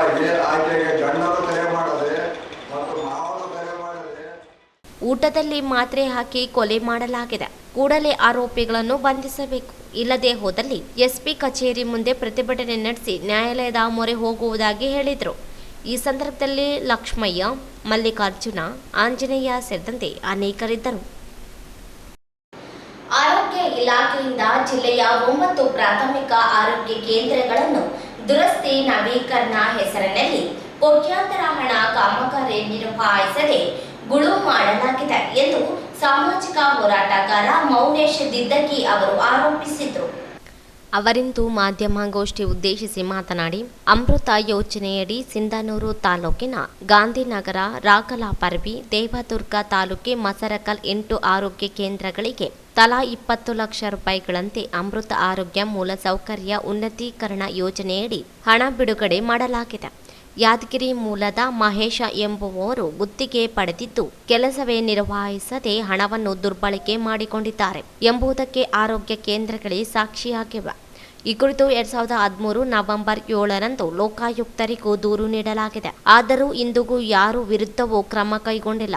ಆಗಿ ಆಕೆಗೆ ಗಂಡನು ಕರೆ ಮಾಡದೆ ಮತ್ತು ಮಾವನು ಕರೆ ಮಾಡದೆ ಊಟದಲ್ಲಿ ಮಾತ್ರೆ ಹಾಕಿ ಕೊಲೆ ಮಾಡಲಾಗಿದೆ. ಕೂಡಲೇ ಆರೋಪಿಗಳನ್ನು ಬಂಧಿಸಬೇಕು. ಇಲ್ಲದೆ ಹೋದಲ್ಲಿ SP ಕಚೇರಿ ಮುಂದೆ ಪ್ರತಿಭಟನೆ ನಡೆಸಿ ನ್ಯಾಯಾಲಯದ ಮೊರೆ ಹೋಗುವುದಾಗಿ ಹೇಳಿದರು. ಈ ಸಂದರ್ಭದಲ್ಲಿ ಲಕ್ಷ್ಮಯ್ಯ, ಮಲ್ಲಿಕಾರ್ಜುನ, ಆಂಜನೇಯ ಸೇರಿದಂತೆ ಅನೇಕರಿದ್ದರು. ಆರೋಗ್ಯ ಇಲಾಖೆಯಿಂದ ಜಿಲ್ಲೆಯ 9 ಪ್ರಾಥಮಿಕ ಆರೋಗ್ಯ ಕೇಂದ್ರಗಳನ್ನು ದುರಸ್ತಿ ನವೀಕರಣ ಹೆಸರಿನಲ್ಲಿ ಕೋಟ್ಯಾಂತರ ಹಣ ಕಾಮಗಾರಿ ನಿರ್ವಹಿಸದೆ ಗುಳು ಮಾಡಲಾಗಿದೆ ಎಂದು ಸಾಮಾಜಿಕ ಹೋರಾಟಗಾರ ಮೌನೇಶ್ ದಿದ್ದಗಿ ಅವರು ಆರೋಪಿಸಿದರು. ಅವರಿಂದು ಮಾಧ್ಯಮಗೋಷ್ಠಿ ಉದ್ದೇಶಿಸಿ ಮಾತನಾಡಿ, ಅಮೃತ ಯೋಜನೆಯಡಿ ಸಿಂಧನೂರು ತಾಲೂಕಿನ ಗಾಂಧಿನಗರ, ರಾಕಲಾಪರ್ವಿ, ದೇವದುರ್ಗ ತಾಲೂಕೆ ಮಸರಕಲ್ 8 ಆರೋಗ್ಯ ಕೇಂದ್ರಗಳಿಗೆ ತಲಾ 20 ಲಕ್ಷ ರೂಪಾಯಿಗಳಂತೆ ಅಮೃತ ಆರೋಗ್ಯ ಮೂಲಸೌಕರ್ಯ ಉನ್ನತೀಕರಣ ಯೋಜನೆಯಡಿ ಹಣ ಬಿಡುಗಡೆ ಮಾಡಲಾಗಿದೆ. ಯಾದಗಿರಿ ಮೂಲದ ಮಹೇಶ ಎಂಬುವವರು ಗುತ್ತಿಗೆ ಪಡೆದಿದ್ದು ಕೆಲಸವೇ ನಿರ್ವಹಿಸದೆ ಹಣವನ್ನು ದುರ್ಬಳಕೆ ಮಾಡಿಕೊಂಡಿದ್ದಾರೆ ಎಂಬುದಕ್ಕೆ ಆರೋಗ್ಯ ಕೇಂದ್ರಗಳೇ ಸಾಕ್ಷಿಯಾಗಿವೆ. ಈ ಕುರಿತು 2013 ನವೆಂಬರ್ 7ರಂದು ಲೋಕಾಯುಕ್ತರಿಗೂ ದೂರು ನೀಡಲಾಗಿದೆ. ಆದರೂ ಇಂದಿಗೂ ಯಾರು ವಿರುದ್ಧವೂ ಕ್ರಮ ಕೈಗೊಂಡಿಲ್ಲ.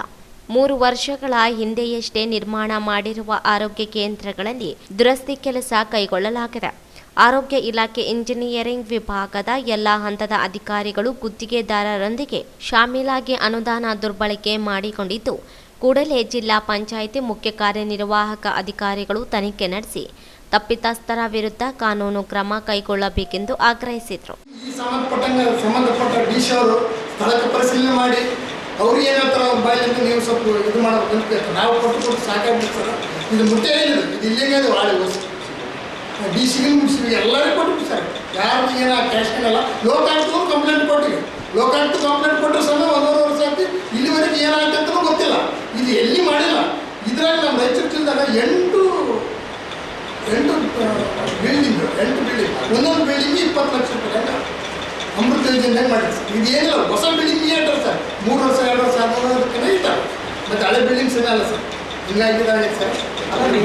3 ವರ್ಷಗಳ ಹಿಂದೆಯಷ್ಟೇ ನಿರ್ಮಾಣ ಮಾಡಿರುವ ಆರೋಗ್ಯ ಕೇಂದ್ರಗಳಲ್ಲಿ ದುರಸ್ತಿ ಕೆಲಸ ಕೈಗೊಳ್ಳಲಾಗಿದೆ. ಆರೋಗ್ಯ ಇಲಾಖೆ ಇಂಜಿನಿಯರಿಂಗ್ ವಿಭಾಗದ ಎಲ್ಲ ಹಂತದ ಅಧಿಕಾರಿಗಳು ಗುತ್ತಿಗೆದಾರರೊಂದಿಗೆ ಶಾಮೀಲಾಗಿ ಅನುದಾನ ದುರ್ಬಳಕೆ ಮಾಡಿಕೊಂಡಿದ್ದು, ಕೂಡಲೇ ಜಿಲ್ಲಾ ಪಂಚಾಯಿತಿ ಮುಖ್ಯ ಕಾರ್ಯನಿರ್ವಾಹಕ ಅಧಿಕಾರಿಗಳು ತನಿಖೆ ನಡೆಸಿ ತಪ್ಪಿತಸ್ಥರ ವಿರುದ್ಧ ಕಾನೂನು ಕ್ರಮ ಕೈಗೊಳ್ಳಬೇಕೆಂದು ಆಗ್ರಹಿಸಿದರು. ಸಂಬಂಧಪಟ್ಟ DC ಅವರು ಸ್ಥಳಕ್ಕೆ ಪರಿಶೀಲನೆ ಮಾಡಿ ಅವ್ರಿಗೆ ಏನು ಹೇಳ್ತಾರೆ ಅವ್ರ ಬಾಯಿಲಿಂದ ನೀವು ಸ್ವಲ್ಪ ಇದು ಮಾಡಬೇಕು ಅಂತ ಕೇಳ್ತಾರೆ. ನಾವು ಕೊಟ್ಟು ಸಾಕಾಗ್ಬಿಡ್ತಾರೆ. ಇದು ಮುಟ್ಟೇ ಇಲ್ಲ, ಇದು ಇಲ್ಲಿಗೆ ಅದು ವಾಳೆ ಓದಿಸಿ DC ಮುಗಿಸಿವಿ ಎಲ್ಲರಿಗೂ ಕೊಟ್ಟು ಸರ್. ಯಾರು ಏನೋ ಕ್ಯಾಶ್ ಏನಲ್ಲ. ಲೋಕಾಯುಕ್ತಗೂ ಕಂಪ್ಲೇಂಟ್ ಕೊಟ್ಟಿವಿ. ಲೋಕಾಯುಕ್ತ ಕಂಪ್ಲೇಂಟ್ ಕೊಟ್ಟರು ಸಹ 1.5 ವರ್ಷ ಆಯ್ತು. ಇಲ್ಲಿವರೆಗೆ ಏನಾಗುತ್ತೆ ಗೊತ್ತಿಲ್ಲ. ಇದು ಎಲ್ಲಿ ಮಾಡಿಲ್ಲ. ಇದರಲ್ಲಿ ನಮ್ಮ ರಾಯಚೂರು ಜಿಲ್ಲೆದಾಗ 8 ಬಿಲ್ಡಿಂಗ್ ಒಂದೊಂದು ಬಿಲ್ಡಿಂಗ್ 20 ಲಕ್ಷ ರೂಪಾಯಿ ಅಮೃತ ಯೋಜನೆ ಮಾಡಿದ್ರು ಸರ್. ಇದೇನಿಲ್ಲ, ಹೊಸ ಬಿಲ್ಡಿಂಗ್ ಹೇಳ್ತಾರೆ ಸರ್. 3 ವರ್ಷ 2 ವರ್ಷ ಆಗೋದಕ್ಕೆ ಇರ್ತಾರೆ. ಮತ್ತು ಹಳೆ ಬಿಲ್ಡಿಂಗ್ಸ್ ಏನಲ್ಲ ಸರ್. ಹಿಂಗಾಗಿದ್ದಾರೆ ಸರ್.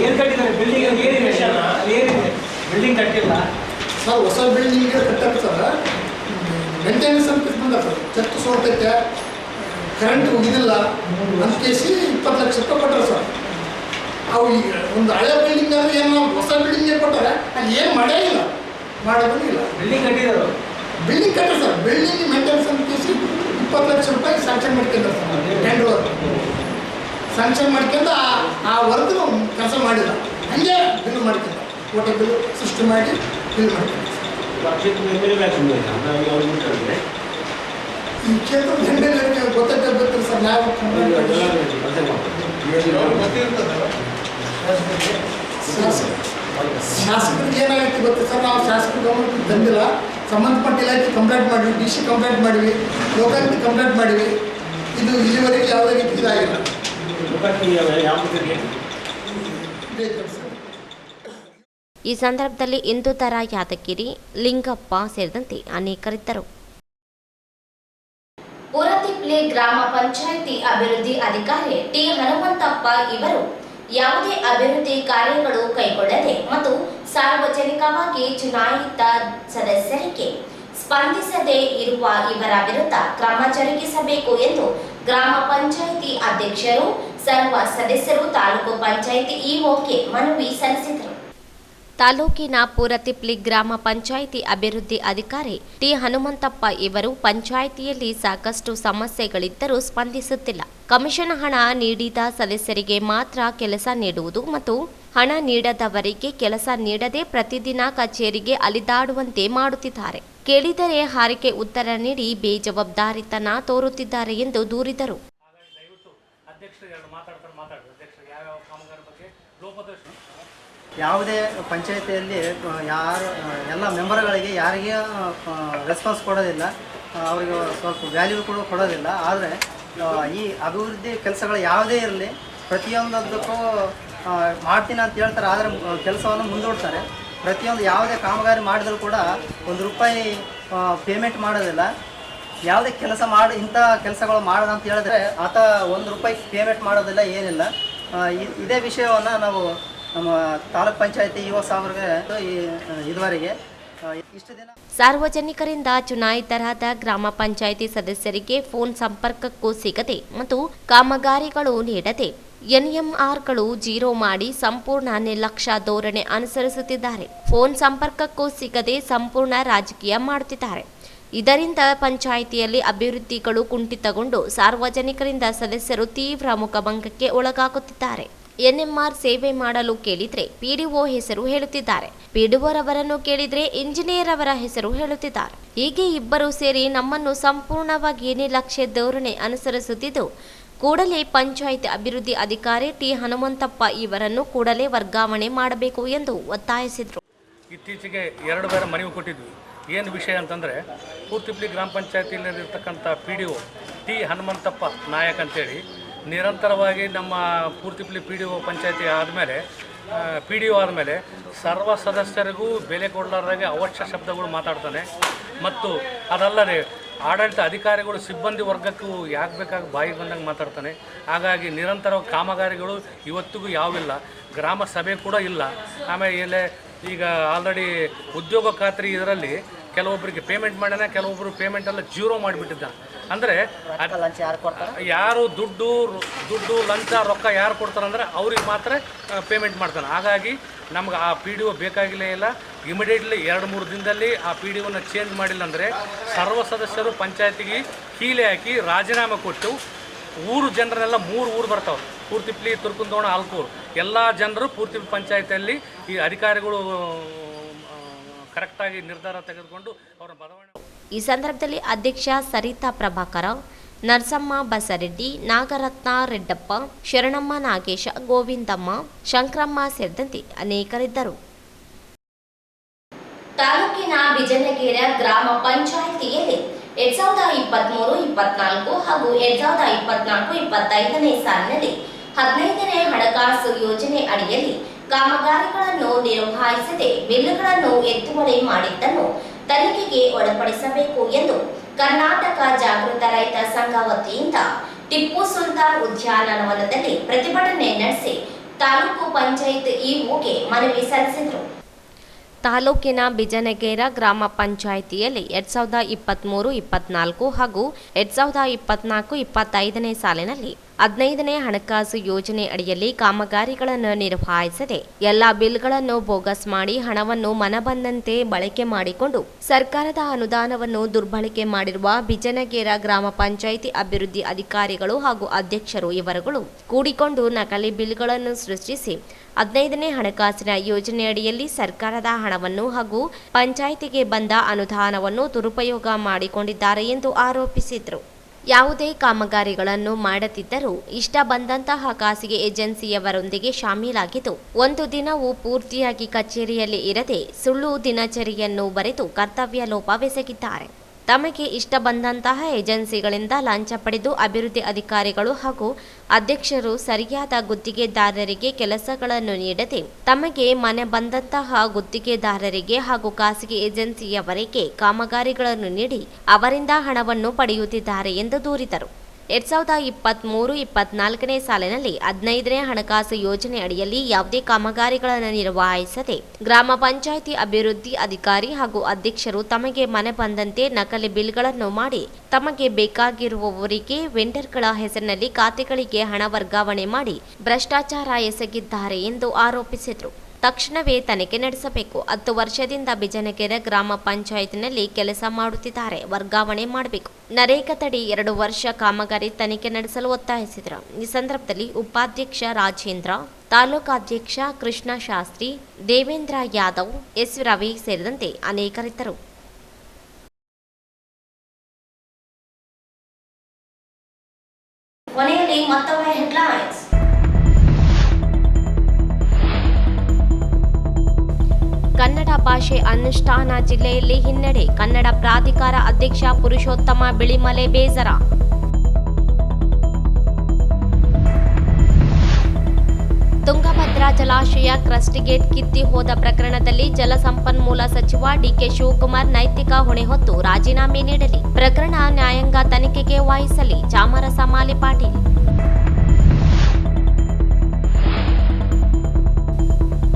ಏನು ಕಟ್ಟಿದ್ದಾರೆ ಬಿಲ್ಡಿಂಗ್? ಬಿಲ್ಡಿಂಗ್ ಕಟ್ಟಿಲ್ಲ ಸರ್. ಹೊಸ ಬಿಲ್ಡಿಂಗ್ ಕಟ್ಟಾರೆ ಸರ್. ಮೇಂಟೆನೆನ್ಸ್ ಅಂತ ಬಂದ ಸರ್. ಚೆಕ್ ಸೋರ್ತೈತೆ, ಕರೆಂಟ್ ಹೋಗಿದಿಲ್ಲ ಅಂತ ಕೇಸಿ 20 ಲಕ್ಷ ರೂಪಾಯಿ ಕೊಟ್ಟರು ಸರ್. ಅವು ಈಗ ಒಂದು ಹಳೆ ಬಿಲ್ಡಿಂಗ್ ಆದರೆ ಏನೋ ಹೊಸ ಬಿಲ್ಡಿಂಗೇ ಕೊಟ್ಟಾರೆ. ಅಲ್ಲಿ ಏನು ಮಾಡೇ ಇಲ್ಲ, ಮಾಡೋದು ಇಲ್ಲ. ಬಿಲ್ಡಿಂಗ್ ಕಟ್ಟಿದ್ರು, ಬಿಲ್ಡಿಂಗ್ ಕಟ್ಟಾರೆ ಸರ್. ಬಿಲ್ಡಿಂಗ್ ಮೇಂಟೆನೆನ್ಸ್ ಅಂತ ಕೇಸಿ 20 ಲಕ್ಷ ರೂಪಾಯಿ ಸ್ಯಾಂಕ್ಷನ್ ಮಾಡ್ಕೊಂಡ್ರೆ ಸರ್. ಟೆಂಡರ್ ವರ್ಕ್ ಸ್ಯಾಂಕ್ಷನ್ ಮಾಡ್ಕೊಂಡು ಆ ವರ್ಕ್ ಕೆಲಸ ಮಾಡಿಲ್ಲ, ಹಂಗೆ ಬಿಲ್ ಮಾಡ್ಕೊಂಡ. ಫೋಟೋ ಸೃಷ್ಟಿ ಮಾಡಿ ಇದು ಮಾಡ್ತಾರೆ. ಈ ಕ್ಷೇತ್ರದ ಹೆಂಡರಿಗೆ ಗೊತ್ತಾಗ್ತಾರೆ ಸರ್. ನಾವು ಶಾಸಕರಿಗೆ ಏನಾಗುತ್ತೆ ಗೊತ್ತಾ ಸರ್, ನಾವು ಶಾಸಕರ ಗಮನಕ್ಕೆ ತಂದಿಲ್ಲ. ಸಂಬಂಧಪಟ್ಟ ಇಲಾಖೆ ಕಂಪ್ಲೇಂಟ್ ಮಾಡಿವಿ, DC ಕಂಪ್ಲೇಂಟ್ ಮಾಡಿವಿ, ಲೋಕಾಯುಕ್ತ ಕಂಪ್ಲೇಂಟ್ ಮಾಡಿವಿ. ಇದು ಇಲ್ಲಿವರೆಗೆ ಯಾವುದೇ ರೀತಿ ಇದಾಗಿಲ್ಲ. ಈ ಸಂದರ್ಭದಲ್ಲಿ ಇಂದುಧರ ಯಾದಗಿರಿ, ಲಿಂಗಪ್ಪ ಸೇರಿದಂತೆ ಅನೇಕರಿದ್ದರು. ಪುರತಿಪ್ಲಿ ಗ್ರಾಮ ಪಂಚಾಯಿತಿ ಅಭಿವೃದ್ಧಿ ಅಧಿಕಾರಿ ಟಿ ಹನುಮಂತಪ್ಪ ಇವರು ಯಾವುದೇ ಅಭಿವೃದ್ಧಿ ಕಾರ್ಯಗಳು ಕೈಗೊಳ್ಳದೆ ಮತ್ತು ಸಾರ್ವಜನಿಕವಾಗಿ ಚುನಾಯಿತ ಸದಸ್ಯರಿಗೆ ಸ್ಪಂದಿಸದೇ ಇರುವ ಇವರ ವಿರುದ್ಧ ಕ್ರಮ ಜರುಗಿಸಬೇಕು ಎಂದು ಗ್ರಾಮ ಪಂಚಾಯಿತಿ ಅಧ್ಯಕ್ಷರು, ಸರ್ವ ಸದಸ್ಯರು, ತಾಲೂಕು ಪಂಚಾಯಿತಿ ಇಒಗೆ ಮನವಿ ಸಲ್ಲಿಸಿದರು. ತಾಲೂಕಿನ ಪೂರತಿಪ್ಲಿ ಗ್ರಾಮ ಪಂಚಾಯಿತಿ ಅಭಿವೃದ್ಧಿ ಅಧಿಕಾರಿ ಟಿ ಹನುಮಂತಪ್ಪ ಇವರು ಪಂಚಾಯಿತಿಯಲ್ಲಿ ಸಾಕಷ್ಟು ಸಮಸ್ಯೆಗಳಿದ್ದರೂ ಸ್ಪಂದಿಸುತ್ತಿಲ್ಲ. ಕಮಿಷನ್ ಹಣ ನೀಡಿದ ಸದಸ್ಯರಿಗೆ ಮಾತ್ರ ಕೆಲಸ ನೀಡುವುದು ಮತ್ತು ಹಣ ನೀಡದವರಿಗೆ ಕೆಲಸ ನೀಡದೆ ಪ್ರತಿದಿನ ಕಚೇರಿಗೆ ಅಲಿದಾಡುವಂತೆ ಮಾಡುತ್ತಿದ್ದಾರೆ. ಕೇಳಿದರೆ ಹಾರಿಕೆ ಉತ್ತರ ನೀಡಿ ಬೇಜವಾಬ್ದಾರಿತನ ತೋರುತ್ತಿದ್ದಾರೆ ಎಂದು ದೂರಿದರು. ಯಾವುದೇ ಪಂಚಾಯತಿಯಲ್ಲಿ ಯಾರು ಎಲ್ಲ ಮೆಂಬರ್ಗಳಿಗೆ ಯಾರಿಗೆ ರೆಸ್ಪಾನ್ಸ್ ಕೊಡೋದಿಲ್ಲ, ಅವರಿಗೆ ಸ್ವಲ್ಪ ವ್ಯಾಲ್ಯೂ ಕೂಡ ಕೊಡೋದಿಲ್ಲ. ಆದರೆ ಈ ಅಭಿವೃದ್ಧಿ ಕೆಲಸಗಳು ಯಾವುದೇ ಇರಲಿ ಪ್ರತಿಯೊಂದಕ್ಕೂ ಮಾಡ್ತೀನಿ ಅಂತ ಹೇಳ್ತಾರೆ, ಆದರೆ ಕೆಲಸವನ್ನು ಮುಂದೂಡ್ತಾರೆ. ಪ್ರತಿಯೊಂದು ಯಾವುದೇ ಕಾಮಗಾರಿ ಮಾಡಿದರೂ ಕೂಡ ₹1 ಪೇಮೆಂಟ್ ಮಾಡೋದಿಲ್ಲ. ಯಾವುದೇ ಕೆಲಸ ಮಾಡಿ ಇಂಥ ಕೆಲಸಗಳು ಮಾಡೋಣ ಅಂತ ಹೇಳಿದ್ರೆ ಆತ ₹1 ಪೇಮೆಂಟ್ ಮಾಡೋದಿಲ್ಲ, ಏನಿಲ್ಲ. ಇದೇ ವಿಷಯವನ್ನು ನಾವು ನಮ್ಮ ತಾಲೂಕ್ ಪಂಚಾಯತಿ ಯುವ ಸಾಗರಿಗೆ ಇದುವರೆಗೆ ಇಷ್ಟು ದಿನ ಸಾರ್ವಜನಿಕರಿಂದ ಚುನಾಯಿತರಾದ ಗ್ರಾಮ ಪಂಚಾಯಿತಿ ಸದಸ್ಯರಿಗೆ ಫೋನ್ ಸಂಪರ್ಕಕ್ಕೂ ಸಿಗದೆ ಮತ್ತು ಕಾಮಗಾರಿಗಳು ನೀಡದೆ ಎನ್ಎಂಆರ್ಗಳು ಜೀರೋ ಮಾಡಿ ಸಂಪೂರ್ಣ ನಿರ್ಲಕ್ಷ್ಯ ಧೋರಣೆ ಅನುಸರಿಸುತ್ತಿದ್ದಾರೆ. ಫೋನ್ ಸಂಪರ್ಕಕ್ಕೂ ಸಿಗದೆ ಸಂಪೂರ್ಣ ರಾಜಕೀಯ ಮಾಡುತ್ತಿದ್ದಾರೆ. ಇದರಿಂದ ಪಂಚಾಯಿತಿಯಲ್ಲಿ ಅಭಿವೃದ್ಧಿಗಳು ಕುಂಠಿತಗೊಂಡು ಸಾರ್ವಜನಿಕರಿಂದ ಸದಸ್ಯರು ತೀವ್ರ ಮುಖಭಂಗಕ್ಕೆ ಒಳಗಾಗುತ್ತಿದ್ದಾರೆ. ಎನ್ಎಂಆರ್ ಸೇವೆ ಮಾಡಲು ಕೇಳಿದ್ರೆ ಪಿಡಿಒ ಹೆಸರು ಹೇಳುತ್ತಿದ್ದಾರೆ, ಪಿಡಿಒರವರನ್ನು ಕೇಳಿದ್ರೆ ಇಂಜಿನಿಯರ್ ಅವರ ಹೆಸರು ಹೇಳುತ್ತಿದ್ದಾರೆ. ಹೀಗೆ ಇಬ್ಬರು ಸೇರಿ ನಮ್ಮನ್ನು ಸಂಪೂರ್ಣವಾಗಿ ನಿರ್ಲಕ್ಷ್ಯ ಧೋರಣೆ ಅನುಸರಿಸುತ್ತಿದ್ದು, ಕೂಡಲೇ ಪಂಚಾಯತ್ ಅಭಿವೃದ್ಧಿ ಅಧಿಕಾರಿ ಟಿ ಹನುಮಂತಪ್ಪ ಇವರನ್ನು ಕೂಡಲೇ ವರ್ಗಾವಣೆ ಮಾಡಬೇಕು ಎಂದು ಒತ್ತಾಯಿಸಿದರು. ಇತ್ತೀಚೆಗೆ 2 ಬಾರಿ ಮನವಿ ಕೊಟ್ಟಿದ್ವಿ. ಏನು ವಿಷಯ ಅಂತಂದರೆ, ಪೂರ್ತಿಪ್ಲಿ ಗ್ರಾಮ ಪಂಚಾಯತಿಯಲ್ಲಿರ್ತಕ್ಕಂಥ PDO ಟಿ ಹನುಮಂತಪ್ಪ ನಾಯಕ್ ಅಂತೇಳಿ ನಿರಂತರವಾಗಿ ನಮ್ಮ ಪೂರ್ತಿಪ್ಲಿ PDO ಪಂಚಾಯತಿ ಆದಮೇಲೆ PDO ಆದಮೇಲೆ ಸರ್ವ ಸದಸ್ಯರಿಗೂ ಬೆಲೆ ಕೊಡಲಾರ್ದಾಗೆ ಅವಶ್ಯ ಶಬ್ದಗಳು ಮಾತಾಡ್ತಾನೆ. ಮತ್ತು ಅದಲ್ಲದೆ ಆಡಳಿತ ಅಧಿಕಾರಿಗಳು ಸಿಬ್ಬಂದಿ ವರ್ಗಕ್ಕೂ ಯಾಕೆ ಬೇಕಾಗಿ ಬಾಯಿಗೆ ಬಂದಂಗೆ ಮಾತಾಡ್ತಾನೆ. ಹಾಗಾಗಿ ನಿರಂತರ ಕಾಮಗಾರಿಗಳು ಇವತ್ತಿಗೂ ಯಾವಿಲ್ಲ, ಗ್ರಾಮ ಸಭೆ ಕೂಡ ಇಲ್ಲ. ಆಮೇಲೆ ಈಗ ಆಲ್ರೆಡಿ ಉದ್ಯೋಗ ಖಾತ್ರಿ ಇದರಲ್ಲಿ ಕೆಲವೊಬ್ಬರಿಗೆ ಪೇಮೆಂಟ್ ಮಾಡ್ಯಾನ, ಕೆಲವೊಬ್ಬರು ಪೇಮೆಂಟ್ ಎಲ್ಲ ಜೀರೋ ಮಾಡಿಬಿಟ್ಟಿದ್ದ. ಅಂದರೆ ಯಾರು ದುಡ್ಡು ಲಂಚ ರೊಕ್ಕ ಯಾರು ಕೊಡ್ತಾರಂದ್ರೆ ಅವ್ರಿಗೆ ಮಾತ್ರ ಪೇಮೆಂಟ್ ಮಾಡ್ತಾನೆ. ಹಾಗಾಗಿ ನಮ್ಗೆ ಆ PDO ಬೇಕಾಗಿಲ್ಲೇ ಇಲ್ಲ. ಇಮಿಡಿಯೇಟ್ಲಿ 2-3 ದಿನದಲ್ಲಿ ಆ PDOನ ಚೇಂಜ್ ಮಾಡಿಲ್ಲ ಅಂದರೆ ಸರ್ವ ಸದಸ್ಯರು ಪಂಚಾಯತಿಗೆ ಕೀಲೆ ಹಾಕಿ ರಾಜೀನಾಮೆ ಕೊಟ್ಟು ಊರು ಜನರನ್ನೆಲ್ಲ 3 ಊರು ಬರ್ತಾವೆ, ಪೂರ್ತಿಪ್ಲಿ, ತುರ್ಕುಂದೋಣ, ಆಲ್ಕೂರು, ಎಲ್ಲ ಜನರು ಪೂರ್ತಿಪ್ಲಿ ಪಂಚಾಯತಿಯಲ್ಲಿ ಈ ಅಧಿಕಾರಿಗಳು ಕರೆಕ್ಟಾಗಿ ನಿರ್ಧಾರ ತೆಗೆದುಕೊಂಡು ಅವರ ಬದಲಾವಣೆ. ಈ ಸಂದರ್ಭದಲ್ಲಿ ಅಧ್ಯಕ್ಷ ಸರಿತಾ ಪ್ರಭಾಕರ, ನರಸಮ್ಮ ಬಸರೆಡ್ಡಿ, ನಾಗರತ್ನ ರೆಡ್ಡಪ್ಪ, ಶರಣಮ್ಮ ನಾಗೇಶ, ಗೋವಿಂದಮ್ಮ, ಶಂಕರಮ್ಮ ಸೇರಿದಂತೆ ಅನೇಕರಿದ್ದರು. ತಾಲೂಕಿನ ಬಿಜನಗೇರ ಗ್ರಾಮ ಪಂಚಾಯಿತಿಯಲ್ಲಿ 2023-24 ಹಾಗೂ 2024-25ನೇ ಸಾಲಿನಲ್ಲಿ 15ನೇ ಹಣಕಾಸು ಯೋಜನೆ ಅಡಿಯಲ್ಲಿ ಕಾಮಗಾರಿಗಳನ್ನು ನಿರ್ವಹಿಸದೆ ಬಿಲ್ಗಳನ್ನು ಎತ್ತುವರಿ ಮಾಡಿದ್ದನ್ನು ತನಿಖೆಗೆ ಒಳಪಡಿಸಬೇಕು ಎಂದು ಕರ್ನಾಟಕ ಜಾಗೃತ ರೈತ ಸಂಘ ವತಿಯಿಂದ ಟಿಪ್ಪು ಸುಲ್ತಾನ್ ಉದ್ಯಾನವನದಲ್ಲಿ ಪ್ರತಿಭಟನೆ ನಡೆಸಿ ತಾಲೂಕು ಪಂಚಾಯತ್ ಇಒಗೆ ಮನವಿ ಸಲ್ಲಿಸಿದರು. ತಾಲೂಕಿನ ಬಿಜನಗೇರ ಗ್ರಾಮ ಪಂಚಾಯಿತಿಯಲ್ಲಿ 2023-24 ಹಾಗೂ 2024-25ನೇ ಸಾಲಿನಲ್ಲಿ 15ನೇ ಹಣಕಾಸು ಯೋಜನೆ ಅಡಿಯಲ್ಲಿ ಕಾಮಗಾರಿಗಳನ್ನು ನಿರ್ವಹಿಸದೆ ಎಲ್ಲಾ ಬಿಲ್ಗಳನ್ನು ಬೋಗಸ್ ಮಾಡಿ ಹಣವನ್ನು ಮನಬಂದಂತೆ ಬಳಕೆ ಮಾಡಿಕೊಂಡು ಸರ್ಕಾರದ ಅನುದಾನವನ್ನು ದುರ್ಬಳಕೆ ಮಾಡಿರುವ ಬಿಜನಗೇರ ಗ್ರಾಮ ಪಂಚಾಯಿತಿ ಅಭಿವೃದ್ಧಿ ಅಧಿಕಾರಿಗಳು ಹಾಗೂ ಅಧ್ಯಕ್ಷರು ಇವರುಗಳು ಕೂಡಿಕೊಂಡು ನಕಲಿ ಬಿಲ್ಗಳನ್ನು ಸೃಷ್ಟಿಸಿ 15ನೇ ಹಣಕಾಸಿನ ಯೋಜನೆಯಡಿಯಲ್ಲಿ ಸರ್ಕಾರದ ಹಣವನ್ನು ಹಾಗೂ ಪಂಚಾಯಿತಿಗೆ ಬಂದ ಅನುದಾನವನ್ನು ದುರುಪಯೋಗ ಮಾಡಿಕೊಂಡಿದ್ದಾರೆ ಎಂದು ಆರೋಪಿಸಿದರು. ಯಾವುದೇ ಕಾಮಗಾರಿಗಳನ್ನು ಮಾಡದಿದ್ದರೂ ಇಷ್ಟ ಬಂದಂತಹ ಖಾಸಗಿ ಏಜೆನ್ಸಿಯವರೊಂದಿಗೆ ಶಾಮೀಲಾಗಿದ್ದು ಒಂದು ದಿನವೂ ಪೂರ್ತಿಯಾಗಿ ಕಚೇರಿಯಲ್ಲಿ ಇರದೆ ಸುಳ್ಳು ದಿನಚರಿಯನ್ನು ಬರೆದು ಕರ್ತವ್ಯ ಲೋಪವೆಸಗಿದ್ದಾರೆ. ತಮಗೆ ಇಷ್ಟ ಬಂದಂತಹ ಏಜೆನ್ಸಿಗಳಿಂದ ಲಂಚ ಪಡೆದು ಅಭಿವೃದ್ಧಿ ಅಧಿಕಾರಿಗಳು ಹಾಗೂ ಅಧ್ಯಕ್ಷರು ಸರಿಯಾದ ಗುತ್ತಿಗೆದಾರರಿಗೆ ಕೆಲಸಗಳನ್ನು ನೀಡದೆ ತಮಗೆ ಮನೆ ಬಂದಂತಹ ಗುತ್ತಿಗೆದಾರರಿಗೆ ಹಾಗೂ ಖಾಸಗಿ ಏಜೆನ್ಸಿಯವರಿಗೆ ಕಾಮಗಾರಿಗಳನ್ನು ನೀಡಿ ಅವರಿಂದ ಹಣವನ್ನು ಪಡೆಯುತ್ತಿದ್ದಾರೆ ಎಂದು ದೂರಿದರು. 2023-24ನೇ ಸಾಲಿನಲ್ಲಿ 15ನೇ ಹಣಕಾಸು ಯೋಜನೆ ಅಡಿಯಲ್ಲಿ ಯಾವುದೇ ಕಾಮಗಾರಿಗಳನ್ನು ನಿರ್ವಹಿಸದೆ ಗ್ರಾಮ ಪಂಚಾಯಿತಿ ಅಭಿವೃದ್ಧಿ ಅಧಿಕಾರಿ ಹಾಗೂ ಅಧ್ಯಕ್ಷರು ತಮಗೆ ಮನೆ ಬಂದಂತೆ ನಕಲಿ ಬಿಲ್ಗಳನ್ನು ಮಾಡಿ ತಮಗೆ ಬೇಕಾಗಿರುವವರಿಗೆ ವೆಂಡರ್ಗಳ ಹೆಸರಿನಲ್ಲಿ ಖಾತೆಗಳಿಗೆ ಹಣ ವರ್ಗಾವಣೆ ಮಾಡಿ ಭ್ರಷ್ಟಾಚಾರ ಎಸಗಿದ್ದಾರೆ ಎಂದು ಆರೋಪಿಸಿದರು. ತಕ್ಷಣವೇ ತನಿಖೆ ನಡೆಸಬೇಕು. 10 ವರ್ಷದಿಂದ ಬಿಜನಗೇರ ಗ್ರಾಮ ಪಂಚಾಯತ್ನಲ್ಲಿ ಕೆಲಸ ಮಾಡುತ್ತಿದ್ದಾರೆ, ವರ್ಗಾವಣೆ ಮಾಡಬೇಕು. ನರೇಗಾದಡಿ 2 ವರ್ಷ ಕಾಮಗಾರಿ ತನಿಖೆ ನಡೆಸಲು ಒತ್ತಾಯಿಸಿದರು. ಈ ಸಂದರ್ಭದಲ್ಲಿ ಉಪಾಧ್ಯಕ್ಷ ರಾಜೇಂದ್ರ, ತಾಲೂಕಾಧ್ಯಕ್ಷ ಕೃಷ್ಣ ಶಾಸ್ತ್ರಿ, ದೇವೇಂದ್ರ ಯಾದವ್, ಎಸ್ ರವಿ ಸೇರಿದಂತೆ ಅನೇಕರಿದ್ದರು. ಕೊನೆಯಲ್ಲಿ ಮತ್ತೊಮ್ಮೆ ಹೆಡ್ಲೈನ್ಸ್. ಕನ್ನಡ ಭಾಷೆ ಅನುಷ್ಠಾನ ಜಿಲ್ಲೆಯಲ್ಲಿ ಹಿನ್ನಡೆ, ಕನ್ನಡ ಪ್ರಾಧಿಕಾರ ಅಧ್ಯಕ್ಷ ಪುರುಷೋತ್ತಮ ಬಿಳಿಮಲೆ ಬೇಸರ. ತುಂಗಭದ್ರಾ ಜಲಾಶಯ ಕ್ರಸ್ಟ್ಗೇಟ್ ಕಿತ್ತಿ ಹೋದ ಪ್ರಕರಣದಲ್ಲಿ ಜಲಸಂಪನ್ಮೂಲ ಸಚಿವ ಡಿಕೆ ಶಿವಕುಮಾರ್ ನೈತಿಕ ಹೊಣೆ ಹೊತ್ತು ರಾಜೀನಾಮೆ ನೀಡಲಿ, ಪ್ರಕರಣ ನ್ಯಾಯಾಂಗ ತನಿಖೆಗೆ ವಹಿಸಲಿ, ಚಾಮರಸ ಮಾಲಿ ಪಾಟೀಲ್.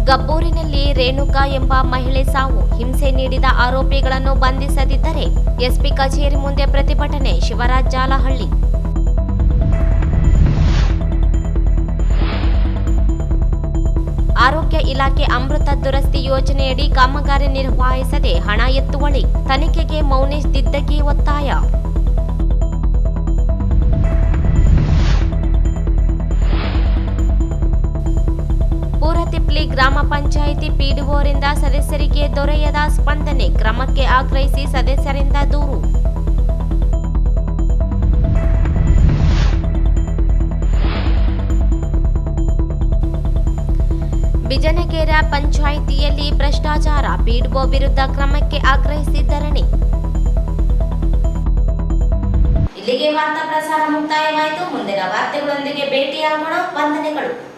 ಗಬ್ಬೂರಿನಲ್ಲಿ ರೇಣುಕಾ ಎಂಬ ಮಹಿಳೆ ಸಾವು, ಹಿಂಸೆ ನೀಡಿದ ಆರೋಪಿಗಳನ್ನು ಬಂಧಿಸದಿದ್ದರೆ ಎಸ್ಪಿ ಕಚೇರಿ ಮುಂದೆ ಪ್ರತಿಭಟನೆ, ಶಿವರಾಜ್ ಜಾಲಹಳ್ಳಿ. ಆರೋಗ್ಯ ಇಲಾಖೆ ಅಮೃತ ದುರಸ್ತಿ ಯೋಜನೆಯಡಿ ಕಾಮಗಾರಿ ನಿರ್ವಹಿಸದೆ ಹಣ ಎತ್ತುವಳಿ, ತನಿಖೆಗೆ ಮೌನೇಶ್ ದಿದ್ದಗಿ ಒತ್ತಾಯ. ಪೂರತಿಪ್ಲಿ ಗ್ರಾಮ ಪಂಚಾಯಿತಿ ಪಿಡಿಒರಿಂದ ಸದಸ್ಯರಿಗೆ ದೊರೆಯದ ಸ್ಪಂದನೆ, ಕ್ರಮಕ್ಕೆ ಆಗ್ರಹಿಸಿ ಸದಸ್ಯರಿಂದ ದೂರು. ಬಿಜನಗೇರ ಪಂಚಾಯಿತಿಯಲ್ಲಿ ಭ್ರಷ್ಟಾಚಾರ, ಪಿಡಿಒ ವಿರುದ್ಧ ಕ್ರಮಕ್ಕೆ ಆಗ್ರಹಿಸಿ ಧರಣಿ. ಇಲ್ಲಿಗೆ ವಾರ್ತಾ ಪ್ರಸಾರ ಮುಕ್ತಾಯವಾಯಿತು. ಮುಂದಿನ ವಾರ್ತೆಗಳೊಂದಿಗೆ ಭೇಟಿಯಾಗೋಣ. ವಂದನೆಗಳು.